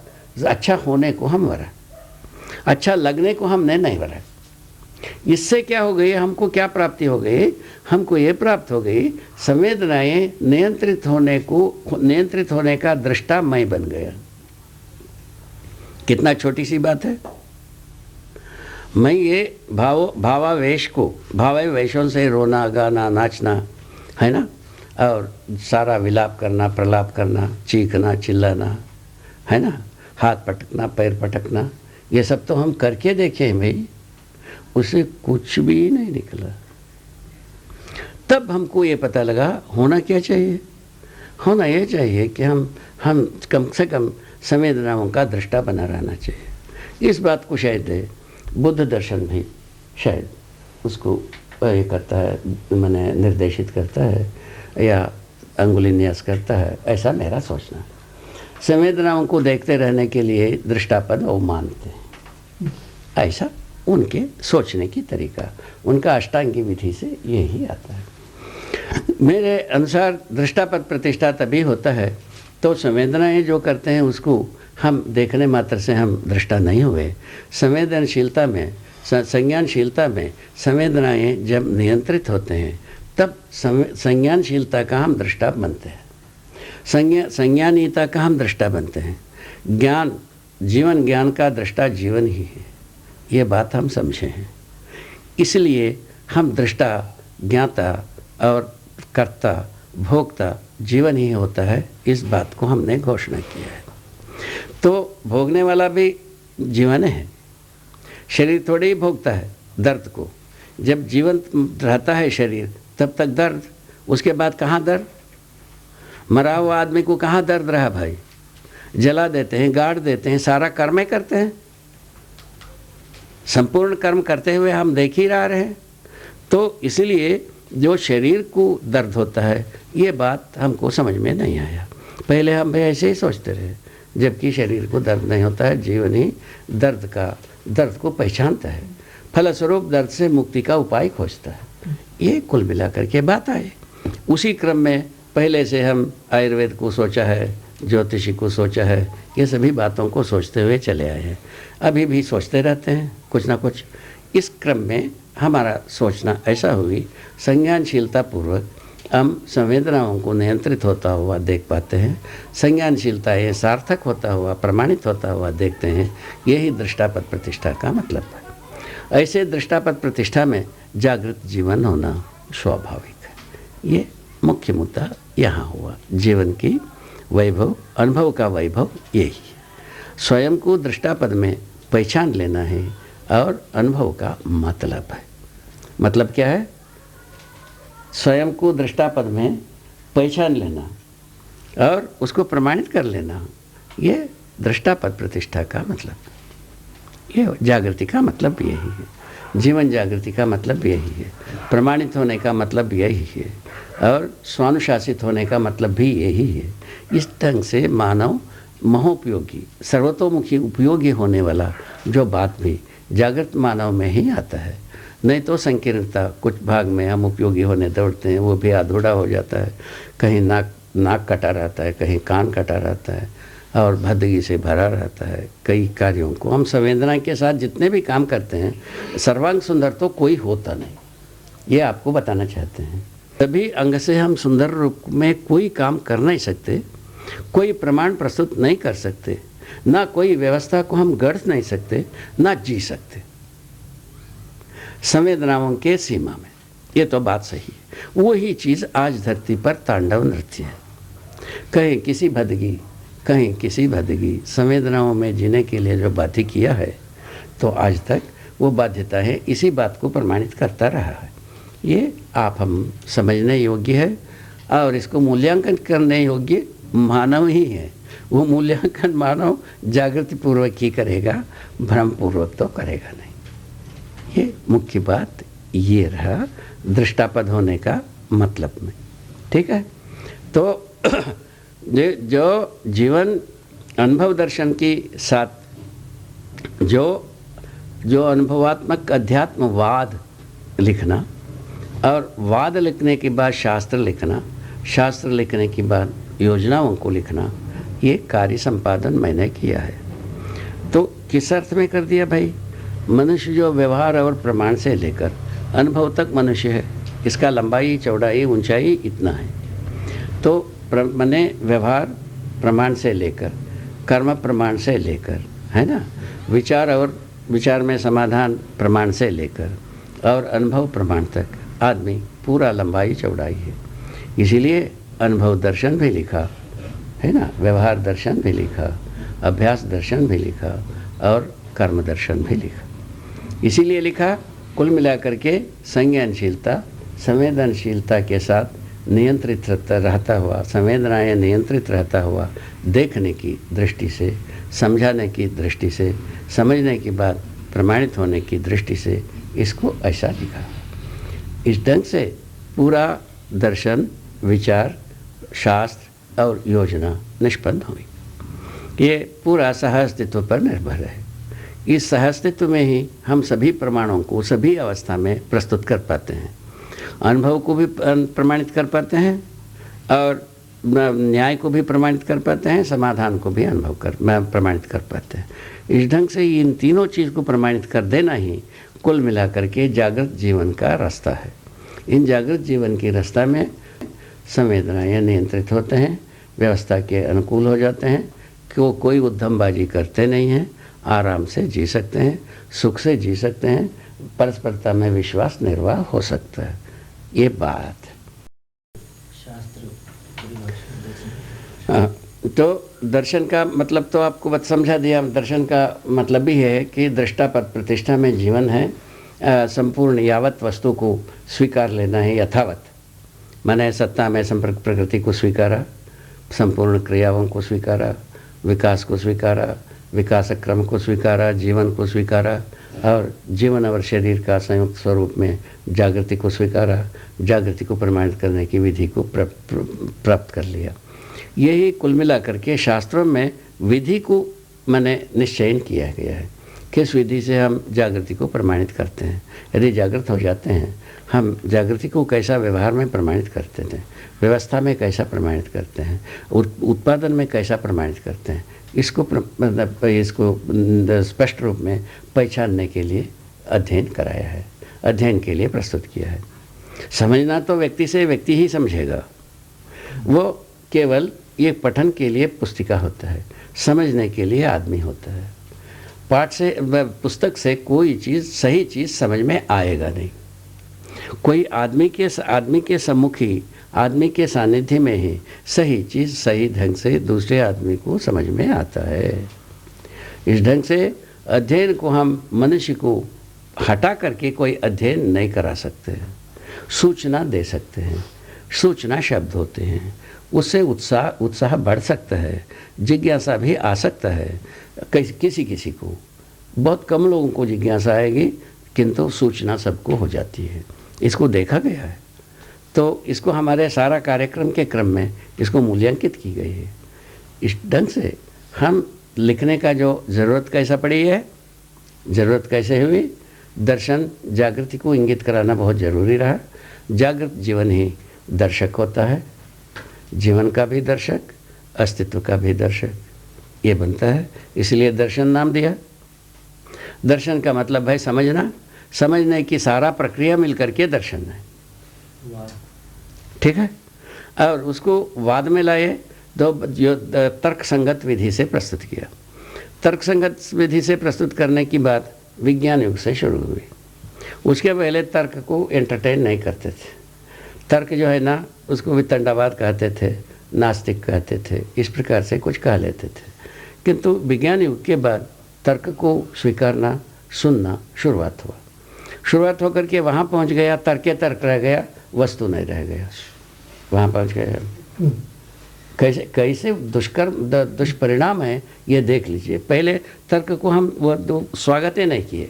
अच्छा होने को हम वरा, अच्छा लगने को हमने नहीं वरा। इससे क्या हो गई, हमको क्या प्राप्ति हो गई, हमको ये प्राप्त हो गई, संवेदनाएं नियंत्रित होने का दृष्टा मैं बन गया। कितना छोटी सी बात है। मैं ये भावावेशों से रोना, गाना, नाचना, है ना, और सारा विलाप करना, प्रलाप करना, चीखना, चिल्लाना, है ना, हाथ पटकना, पैर पटकना, ये सब तो हम करके देखे हैं भाई, उसे कुछ भी नहीं निकला। तब हमको ये पता लगा होना क्या चाहिए, होना ये चाहिए कि हम कम से कम संवेदनाओं का दृष्टा बना रहना चाहिए। इस बात को शायद बुद्ध दर्शन भी शायद उसको ये करता है, मैंने निर्देशित करता है या अंगुली न्यास करता है, ऐसा मेरा सोचना। संवेदनाओं को देखते रहने के लिए दृष्टापद वो मानते हैं, ऐसा उनके सोचने की तरीका, उनका अष्टांगी विधि से यही आता है। मेरे अनुसार दृष्टापद प्रतिष्ठा तभी होता है तो संवेदनाएं जो करते हैं उसको हम देखने मात्र से हम दृष्टा नहीं हुए। संवेदनशीलता में, संज्ञानशीलता में संवेदनाएं जब नियंत्रित होते हैं तब संज्ञानशीलता का हम दृष्टा बनते हैं, संज्ञानीयता का हम दृष्टा बनते हैं। ज्ञान, जीवन ज्ञान का दृष्टा जीवन ही है, ये बात हम समझे हैं। इसलिए हम दृष्टा, ज्ञाता और कर्ता, भोक्ता जीवन ही होता है, इस बात को हमने घोषणा किया है। तो भोगने वाला भी जीवन है, शरीर थोड़ी ही भोगता है दर्द को। जब जीवन रहता है शरीर तब तक दर्द, उसके बाद कहाँ दर्द। मरा हुआ आदमी को कहाँ दर्द रहा भाई, जला देते हैं, गाड़ देते हैं, सारा कर्म करते हैं, संपूर्ण कर्म करते हुए हम देख ही रहे हैं। तो इसलिए जो शरीर को दर्द होता है ये बात हमको समझ में नहीं आया। पहले हम भी ऐसे ही सोचते रहे, जबकि शरीर को दर्द नहीं होता है, जीवन ही दर्द को पहचानता है, फलस्वरूप दर्द से मुक्ति का उपाय खोजता है। ये कुल मिलाकर के बात आए। उसी क्रम में पहले से हम आयुर्वेद को सोचा है, ज्योतिषी को सोचा है, ये सभी बातों को सोचते हुए चले आए हैं, अभी भी सोचते रहते हैं कुछ ना कुछ। इस क्रम में हमारा सोचना ऐसा हुई, संज्ञानशीलता पूर्वक हम संवेदनाओं को नियंत्रित होता हुआ देख पाते हैं, संज्ञानशीलता ये सार्थक होता हुआ, प्रमाणित होता हुआ देखते हैं। यही दृष्टापद प्रतिष्ठा का मतलब है। ऐसे दृष्टापद प्रतिष्ठा में जागृत जीवन होना स्वाभाविक है। ये मुख्य मुद्दा यहाँ हुआ। जीवन की वैभव, अनुभव का वैभव यही है। स्वयं को दृष्टापद में पहचान लेना है और अनुभव का मतलब है। मतलब क्या है? स्वयं को दृष्टापद में पहचान लेना और उसको प्रमाणित कर लेना, ये दृष्टापद प्रतिष्ठा का मतलब, ये जागृति का मतलब यही है। जीवन जागृति का मतलब यही है। प्रमाणित होने का मतलब यही है और स्वानुशासित होने का मतलब भी यही है। इस ढंग से मानव महोपयोगी, सर्वतोमुखी उपयोगी होने वाला जो बात भी जागृत मानव में ही आता है। नहीं तो संकीर्णता, कुछ भाग में हम उपयोगी होने दौड़ते हैं, वो भी अधूरा हो जाता है। कहीं नाक कटा रहता है, कहीं कान कटा रहता है और भदगी से भरा रहता है। कई कार्यों को हम संवेदना के साथ जितने भी काम करते हैं, सर्वांग सुंदर तो कोई होता नहीं, ये आपको बताना चाहते हैं। सभी अंग से हम सुंदर रूप में कोई काम कर नहीं सकते, कोई प्रमाण प्रस्तुत नहीं कर सकते, ना कोई व्यवस्था को हम गढ़ नहीं सकते, ना जी सकते संवेदनाओं के सीमा में। ये तो बात सही है। वही चीज़ आज धरती पर तांडव नृत्य है। कहीं किसी भदगी, कहीं किसी भदगी संवेदनाओं में जीने के लिए जो बाध्य किया है, तो आज तक वो बाध्यता है इसी बात को प्रमाणित करता रहा है। ये आप हम समझने योग्य है और इसको मूल्यांकन करने योग्य मानव ही है। वो मूल्यांकन मानव जागृति पूर्वक ही करेगा, भ्रम पूर्वक तो करेगा नहीं। ये मुख्य बात ये रहा दृष्टापद होने का मतलब में। ठीक है, तो जो जीवन अनुभव दर्शन के साथ जो जो अनुभवात्मक अध्यात्मवाद लिखना, और वाद लिखने के बाद शास्त्र लिखना, शास्त्र लिखने के बाद योजनाओं को लिखना, ये कार्य संपादन मैंने किया है। तो किस अर्थ में कर दिया भाई? मनुष्य जो व्यवहार और प्रमाण से लेकर अनुभव तक मनुष्य है, इसका लंबाई, चौड़ाई, ऊंचाई इतना है। तो मैंने व्यवहार प्रमाण से लेकर, कर्म प्रमाण से लेकर, है ना, विचार और विचार में समाधान प्रमाण से लेकर और अनुभव प्रमाण तक आदमी पूरा लंबाई चौड़ाई है। इसीलिए अनुभव दर्शन भी लिखा, है ना, व्यवहार दर्शन भी लिखा, अभ्यास दर्शन भी लिखा और कर्म दर्शन भी लिखा। इसीलिए लिखा, कुल मिलाकर के संज्ञानशीलता, संवेदनशीलता के साथ नियंत्रित रहता हुआ, संवेदनाएं नियंत्रित रहता हुआ, देखने की दृष्टि से, समझाने की दृष्टि से, समझने के बाद प्रमाणित होने की दृष्टि से इसको ऐसा लिखा। इस ढंग से पूरा दर्शन, विचार, शास्त्र और योजना निष्पन्न हुई। ये पूरा सहअस्तित्व पर निर्भर है। इस सहअस्तित्व में ही हम सभी प्रमाणों को सभी अवस्था में प्रस्तुत कर पाते हैं, अनुभव को भी प्रमाणित कर पाते हैं और न्याय को भी प्रमाणित कर पाते हैं, समाधान को भी प्रमाणित कर पाते हैं। इस ढंग से इन तीनों चीज़ को प्रमाणित कर देना ही कुल मिलाकर के जागृत जीवन का रास्ता है। इन जागृत जीवन के रास्ता में संवेदनाएं नियंत्रित होते हैं, व्यवस्था के अनुकूल हो जाते हैं, कि कोई उद्यमबाजी करते नहीं हैं, आराम से जी सकते हैं, सुख से जी सकते हैं, परस्परता में विश्वास निर्वाह हो सकता है। ये बात तो दर्शन का मतलब तो आपको बत समझा दिया। दर्शन का मतलब भी है कि दृष्टा पद प्रतिष्ठा में जीवन है, संपूर्ण यावत वस्तु को स्वीकार लेना है यथावत। मैंने सत्ता में संपर्क प्रकृति को स्वीकारा, संपूर्ण क्रियाओं को स्वीकारा, विकास को स्वीकारा, विकास क्रम को स्वीकारा, जीवन को स्वीकारा और जीवन और शरीर का संयुक्त स्वरूप में जागृति को स्वीकारा, जागृति को प्रमाणित करने की विधि को प्राप्त कर लिया। यही कुल मिलाकर के शास्त्रों में विधि को मैंने निश्चयन किया गया है, किस विधि से हम जागृति को प्रमाणित करते हैं। यदि जागृत हो जाते हैं, हम जागृति को कैसा व्यवहार में प्रमाणित करते थे, व्यवस्था में कैसा प्रमाणित करते हैं, उत्पादन में कैसा प्रमाणित करते हैं, इसको स्पष्ट रूप में पहचानने के लिए अध्ययन कराया है, अध्ययन के लिए प्रस्तुत किया है। समझना तो व्यक्ति से व्यक्ति ही समझेगा, वो केवल ये पठन के लिए पुस्तिका होता है, समझने के लिए आदमी होता है। पाठ से, पुस्तक से कोई चीज़, सही चीज़ समझ में आएगा नहीं। कोई आदमी के सम्मुख ही, आदमी के सानिध्य में ही सही चीज़ सही ढंग से दूसरे आदमी को समझ में आता है। इस ढंग से अध्ययन को हम मनुष्य को हटा करके कोई अध्ययन नहीं करा सकते। सूचना दे सकते हैं, सूचना शब्द होते हैं, उससे उत्साह बढ़ सकता है, जिज्ञासा भी आ सकता है। किसी को, बहुत कम लोगों को जिज्ञासा आएगी, किंतु सूचना सबको हो जाती है। इसको देखा गया है, तो इसको हमारे सारा कार्यक्रम के क्रम में इसको मूल्यांकित की गई है। इस ढंग से हम लिखने का जो ज़रूरत कैसा पड़ी है, ज़रूरत कैसे हुई, दर्शन जागृति को इंगित कराना बहुत ज़रूरी रहा। जागृत जीवन ही दर्शक होता है, जीवन का भी दर्शक, अस्तित्व का भी दर्शक ये बनता है। इसलिए दर्शन नाम दिया। दर्शन का मतलब है समझना, समझने की सारा प्रक्रिया मिलकर के दर्शन है, ठीक है। और उसको वाद में लाए तो जो तर्क संगत विधि से प्रस्तुत किया। तर्क संगत विधि से प्रस्तुत करने की बात विज्ञान युग से शुरू हुई। उसके पहले तर्क को एंटरटेन नहीं करते थे। तर्क जो है ना, उसको वितंडावाद कहते थे, नास्तिक कहते थे, इस प्रकार से कुछ कह लेते थे। किंतु विज्ञान युग के बाद तर्क को स्वीकारना, सुनना शुरुआत हुआ। शुरुआत होकर के वहाँ पहुँच गया, तर्क रह गया, वस्तु नहीं रह गया, वहाँ पहुँच गया। कैसे दुष्परिणाम है ये देख लीजिए। पहले तर्क को हम वो स्वागत ही नहीं किए,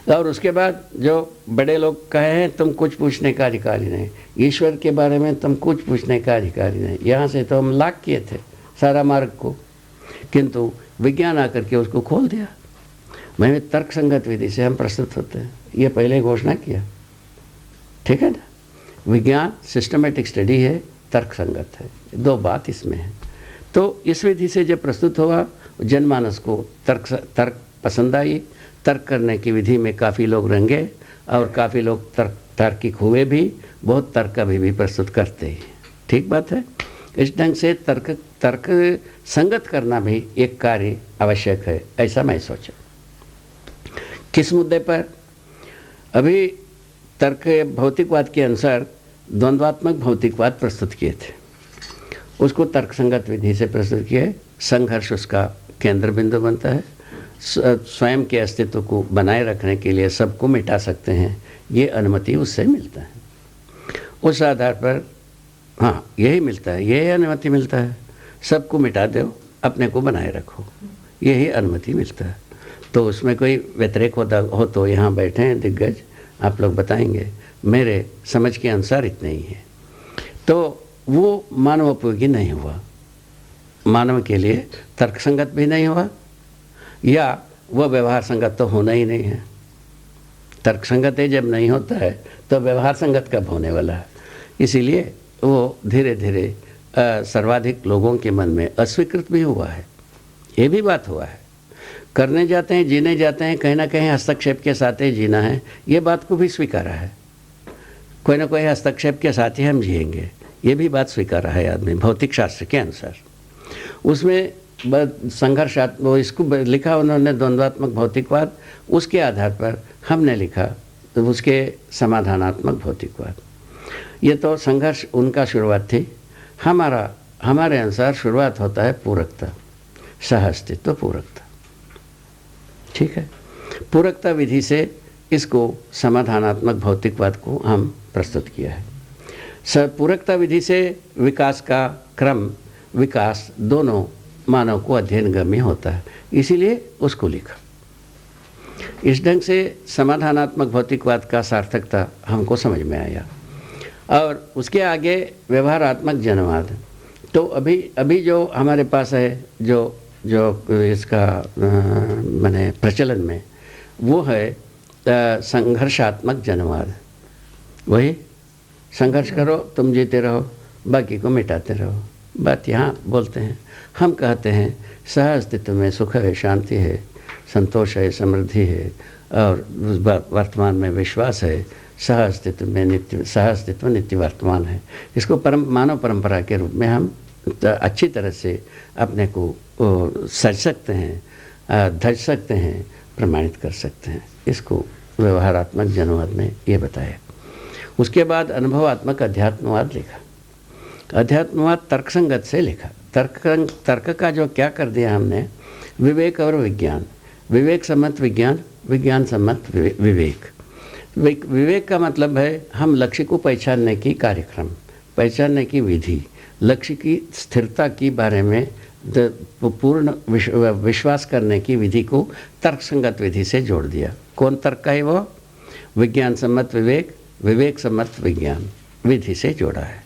और उसके बाद जो बड़े लोग कहे हैं तुम कुछ पूछने का अधिकारी नहीं, ईश्वर के बारे में तुम कुछ पूछने का अधिकारी नहीं, यहाँ से तो हम लाख किए थे सारा मार्ग को, किंतु विज्ञान आकर के उसको खोल दिया। मैं तर्क संगत विधि से हम प्रस्तुत होते हैं, ये पहले घोषणा किया, ठीक है ना। विज्ञान सिस्टमेटिक स्टडी है, तर्क संगत है, दो बात इसमें है। तो इस विधि से जब प्रस्तुत हुआ, जनमानस को तर्क पसंद आई, तर्क करने की विधि में काफ़ी लोग रंगे और काफ़ी लोग तार्किक हुए भी, बहुत तर्क अभी भी प्रस्तुत करते हैं, ठीक बात है। इस ढंग से तर्क संगत करना भी एक कार्य आवश्यक है, ऐसा मैं सोचा। किस मुद्दे पर? अभी तर्क भौतिकवाद के अनुसार द्वंद्वात्मक भौतिकवाद प्रस्तुत किए थे, उसको तर्क संगत विधि से प्रस्तुत किए। संघर्ष उसका केंद्र बिंदु बनता है, स्वयं के अस्तित्व को बनाए रखने के लिए सबको मिटा सकते हैं, ये अनुमति उससे मिलता है। उस आधार पर हाँ यही मिलता है, यही अनुमति मिलता है, सबको मिटा दो, अपने को बनाए रखो, यही अनुमति मिलता है। तो उसमें कोई व्यतिरेक हो तो यहाँ बैठे हैं दिग्गज, आप लोग बताएंगे, मेरे समझ के अनुसार इतने ही है। तो वो मानवोपयोगी नहीं हुआ, मानव के लिए तर्कसंगत भी नहीं हुआ, या वह व्यवहार संगत तो होना ही नहीं है। तर्कसंगत ही जब नहीं होता है तो व्यवहार संगत कब होने वाला है? इसीलिए वो धीरे धीरे सर्वाधिक लोगों के मन में अस्वीकृत भी हुआ है, ये भी बात हुआ है। करने जाते हैं, जीने जाते हैं, कहीं ना कहीं हस्तक्षेप के साथ ही जीना है, ये बात को भी स्वीकारा है। कोई ना कोई हस्तक्षेप के साथ ही हम जिएंगे, ये भी बात स्वीकारा है आदमी भौतिक शास्त्र के अनुसार। उसमें संघर्षात्मक, वो इसको लिखा उन्होंने द्वंद्वात्मक भौतिकवाद, उसके आधार पर हमने लिखा तो उसके समाधानात्मक भौतिकवाद। ये तो संघर्ष उनका शुरुआत थी, हमारे अनुसार शुरुआत होता है पूरकता, सह अस्तित्व पूरकता, ठीक है। पूरकता विधि से इसको समाधानात्मक भौतिकवाद को हम प्रस्तुत किया है। पूरकता विधि से विकास का क्रम, विकास दोनों मानव को अध्ययनगम्य होता है, इसीलिए उसको लिखा। इस ढंग से समाधानात्मक भौतिकवाद का सार्थकता हमको समझ में आया। और उसके आगे व्यवहारात्मक जनवाद, तो अभी जो हमारे पास है, जो इसका माने प्रचलन में, वो है संघर्षात्मक जनवाद। वही संघर्ष करो, तुम जीते रहो, बाकी को मिटाते रहो, बात यहाँ बोलते हैं। हम कहते हैं सह अस्तित्व में सुख है, शांति है, संतोष है, समृद्धि है, और वर्तमान में विश्वास है। सह अस्तित्व नित्य वर्तमान है। इसको मानव परंपरा के रूप में हम अच्छी तरह से अपने को सज सकते हैं, धज सकते हैं, प्रमाणित कर सकते हैं। इसको व्यवहारात्मक जनवाद में ये बताया। उसके बाद अनुभवात्मक अध्यात्मवाद लिखा। अध्यात्मवाद तर्कसंगत से लिखा। तर्क का जो क्या कर दिया हमने, विवेक और विज्ञान, विवेक सम्मत विज्ञान, विज्ञान सम्मत विवेक। विवेक का मतलब है हम लक्ष्य को पहचानने की कार्यक्रम, पहचानने की विधि, लक्ष्य की स्थिरता के बारे में पूर्ण विश्वास करने की विधि को तर्कसंगत विधि से जोड़ दिया। कौन तर्क का है वो? विज्ञान सम्मत विवेक, विवेक सम्मत विज्ञान विधि से जोड़ा है।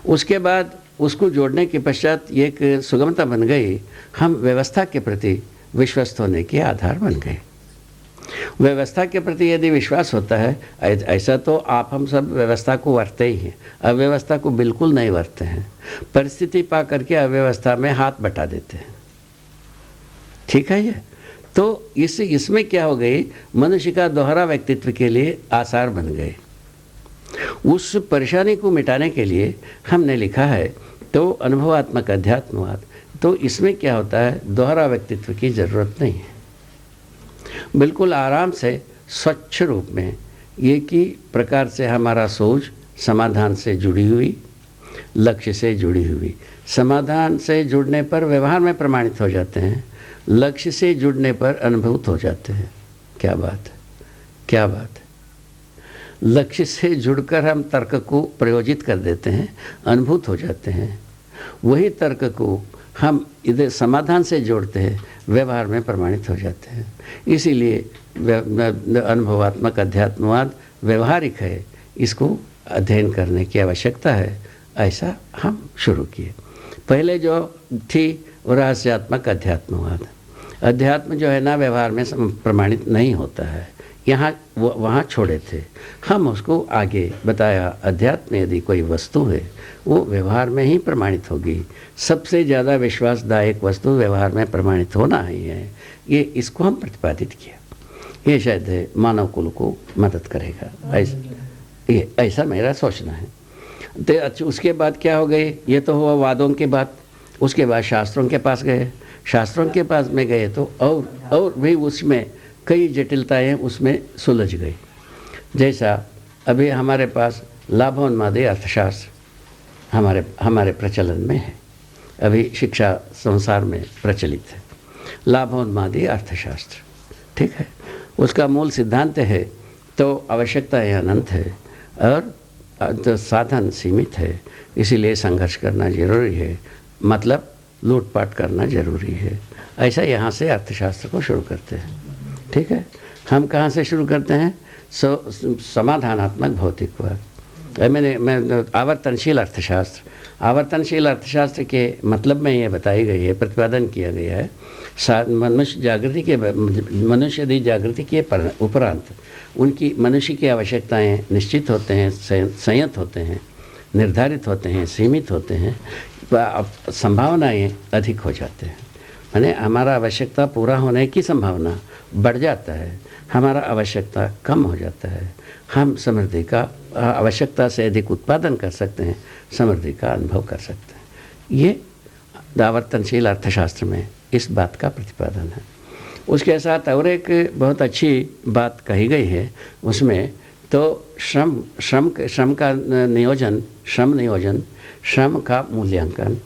उसके बाद उसको जोड़ने के पश्चात एक सुगमता बन गई, हम व्यवस्था के प्रति विश्वस्त होने के आधार बन गए। व्यवस्था के प्रति यदि विश्वास होता है, ऐसा तो आप हम सब व्यवस्था को वरते ही हैं, अव्यवस्था को बिल्कुल नहीं वरते हैं। परिस्थिति पा करके अव्यवस्था में हाथ बटा देते हैं, ठीक है। ये तो इसमें क्या हो गई, मनुष्य का दोहरा व्यक्तित्व के लिए आसार बन गए। उस परेशानी को मिटाने के लिए हमने लिखा है तो अनुभवात्मक अध्यात्मवाद। तो इसमें क्या होता है, दोहरा व्यक्तित्व की ज़रूरत नहीं है, बिल्कुल आराम से स्वच्छ रूप में एक ही प्रकार से हमारा सोच समाधान से जुड़ी हुई, लक्ष्य से जुड़ी हुई। समाधान से जुड़ने पर व्यवहार में प्रमाणित हो जाते हैं, लक्ष्य से जुड़ने पर अनुभूत हो जाते हैं। क्या बात है, क्या बात है। लक्ष्य से जुड़कर हम तर्क को प्रयोजित कर देते हैं, अनुभूत हो जाते हैं। वही तर्क को हम इधर समाधान से जोड़ते हैं, व्यवहार में प्रमाणित हो जाते हैं। इसीलिए अनुभवात्मक अध्यात्मवाद व्यवहारिक है, इसको अध्ययन करने की आवश्यकता है, ऐसा हम शुरू किए। पहले जो थी वो रहस्यात्मक अध्यात्मवाद। अध्यात्म जो है ना व्यवहार में प्रमाणित नहीं होता है, यहाँ वहाँ छोड़े थे हम, उसको आगे बताया। अध्यात्म यदि कोई वस्तु है वो व्यवहार में ही प्रमाणित होगी। सबसे ज़्यादा विश्वासदायक वस्तु व्यवहार में प्रमाणित होना ही है, ये इसको हम प्रतिपादित किया। ये शायद है मानव कुल को मदद करेगा, ऐसा मेरा सोचना है। तो अच्छा, उसके बाद क्या हो गई, ये तो हुआ वादों के बात। उसके बाद शास्त्रों के पास गए। शास्त्रों के पास में गए तो और भी उसमें कई जटिलताएं उसमें सुलझ गई। जैसा अभी हमारे पास लाभोन्मादी अर्थशास्त्र हमारे प्रचलन में है, अभी शिक्षा संसार में प्रचलित है लाभोन्मादी अर्थशास्त्र, ठीक है। उसका मूल सिद्धांत है तो आवश्यकताएं अनंत है और तो साधन सीमित है, इसीलिए संघर्ष करना जरूरी है, मतलब लूटपाट करना जरूरी है। ऐसा यहाँ से अर्थशास्त्र को शुरू करते हैं, ठीक है। हम कहाँ से शुरू करते हैं, समाधानात्मक भौतिकवाद। मैं आवर्तनशील अर्थशास्त्र के मतलब में ये बताई गई है, प्रतिपादन किया गया है। मनुष्य यदि जागृति के उपरांत उनकी मनुष्य की आवश्यकताएं निश्चित होते हैं, संयत होते हैं, निर्धारित होते हैं, सीमित होते हैं, संभावनाएं अधिक हो जाते हैं। माने हमारा आवश्यकता पूरा होने की संभावना बढ़ जाता है, हमारा आवश्यकता कम हो जाता है। हम समृद्धि का आवश्यकता से अधिक उत्पादन कर सकते हैं, समृद्धि का अनुभव कर सकते हैं। ये आवर्तनशील अर्थशास्त्र में इस बात का प्रतिपादन है। उसके साथ और एक बहुत अच्छी बात कही गई है उसमें, तो श्रम का नियोजन, श्रम का मूल्यांकन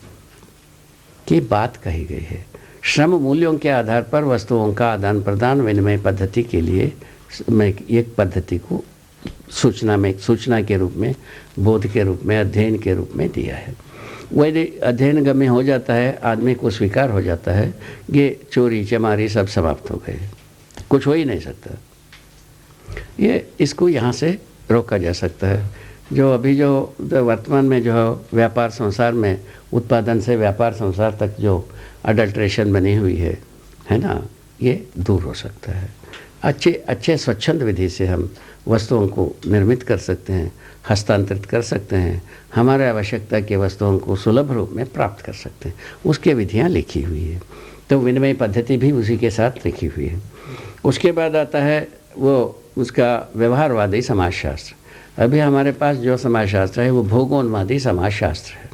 की बात कही गई है। श्रम मूल्यों के आधार पर वस्तुओं का आदान प्रदान विनिमय पद्धति के लिए मैं एक पद्धति को सूचना के रूप में, बोध के रूप में, अध्ययन के रूप में दिया है। वही अध्ययन गम्य हो जाता है, आदमी को स्वीकार हो जाता है, ये चोरी चमारी सब समाप्त हो गए, कुछ हो ही नहीं सकता। ये इसको यहाँ से रोका जा सकता है। जो अभी जो वर्तमान में जो व्यापार संसार में, उत्पादन से व्यापार संसार तक जो अडल्ट्रेशन बनी हुई है ना, ये दूर हो सकता है। अच्छे स्वच्छंद विधि से हम वस्तुओं को निर्मित कर सकते हैं, हस्तांतरित कर सकते हैं, हमारे आवश्यकता की वस्तुओं को सुलभ रूप में प्राप्त कर सकते हैं। उसके विधियाँ लिखी हुई है, तो विनिमय पद्धति भी उसी के साथ लिखी हुई है। उसके बाद आता है वो उसका व्यवहारवादी समाजशास्त्र। अभी हमारे पास जो समाजशास्त्र है वो भोगोन्मादी समाजशास्त्र है,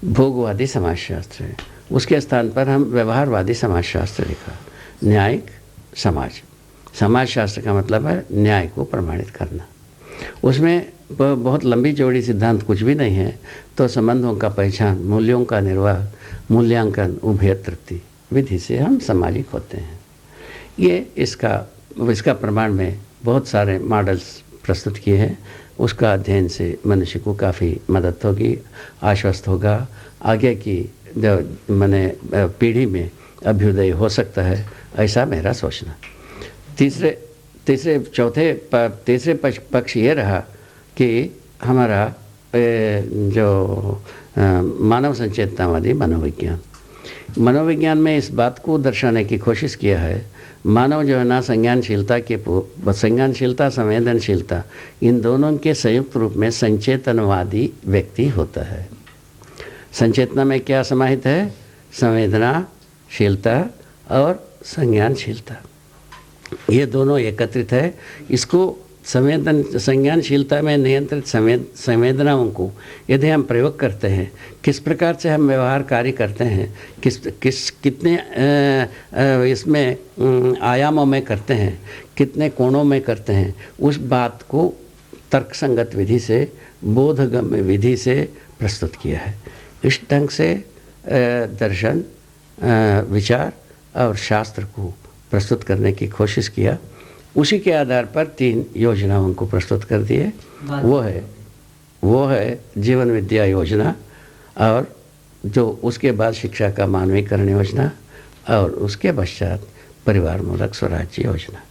भोगवादी समाजशास्त्र है। उसके स्थान पर हम व्यवहारवादी समाजशास्त्र लिखा। न्यायिक समाजशास्त्र का मतलब है न्याय को प्रमाणित करना। उसमें बहुत लंबी चौड़ी सिद्धांत कुछ भी नहीं है, तो संबंधों का पहचान, मूल्यों का निर्वाह, मूल्यांकन, उभय तृप्ति विधि से हम सामाजिक होते हैं। ये इसका प्रमाण में बहुत सारे मॉडल्स प्रस्तुत किए हैं। उसका अध्ययन से मनुष्य को काफ़ी मदद होगी, आश्वस्त होगा, आगे की जो पीढ़ी में अभ्युदय हो सकता है, ऐसा मेरा सोचना। तीसरे पक्ष ये रहा कि हमारा जो मानव संचेतनावादी मनोविज्ञान में इस बात को दर्शाने की कोशिश किया है, मानव जो है ना संज्ञानशीलता, संवेदनशीलता, इन दोनों के संयुक्त रूप में संचेतनवादी व्यक्ति होता है। संचेतना में क्या समाहित है? संवेदनाशीलता और संज्ञानशीलता, ये दोनों एकत्रित है। इसको संज्ञानशीलता में नियंत्रित संवेदनाओं को यदि हम प्रयोग करते हैं, किस प्रकार से हम व्यवहार कार्य करते हैं, कितने इसमें आयामों में करते हैं, कितने कोणों में करते हैं, उस बात को तर्कसंगत विधि से, बोधगम्य विधि से प्रस्तुत किया है। इस ढंग से दर्शन, विचार और शास्त्र को प्रस्तुत करने की कोशिश किया। उसी के आधार पर 3 योजनाओं को प्रस्तुत कर दिए। वो है जीवन विद्या योजना, और जो उसके बाद शिक्षा का मानवीकरण योजना, और उसके पश्चात परिवार मूलक स्वराज्य योजना।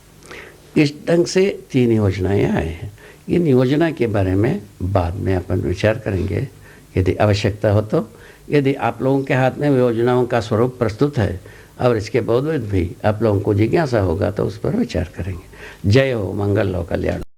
इस ढंग से 3 योजनाएं आए हैं। इन योजना के बारे में बाद में अपन विचार करेंगे यदि आवश्यकता हो तो। यदि आप लोगों के हाथ में योजनाओं का स्वरूप प्रस्तुत है और इसके बावजूद भी आप लोगों को जिज्ञासा होगा तो उस पर विचार करेंगे। जय हो, मंगल हो, कल्याण।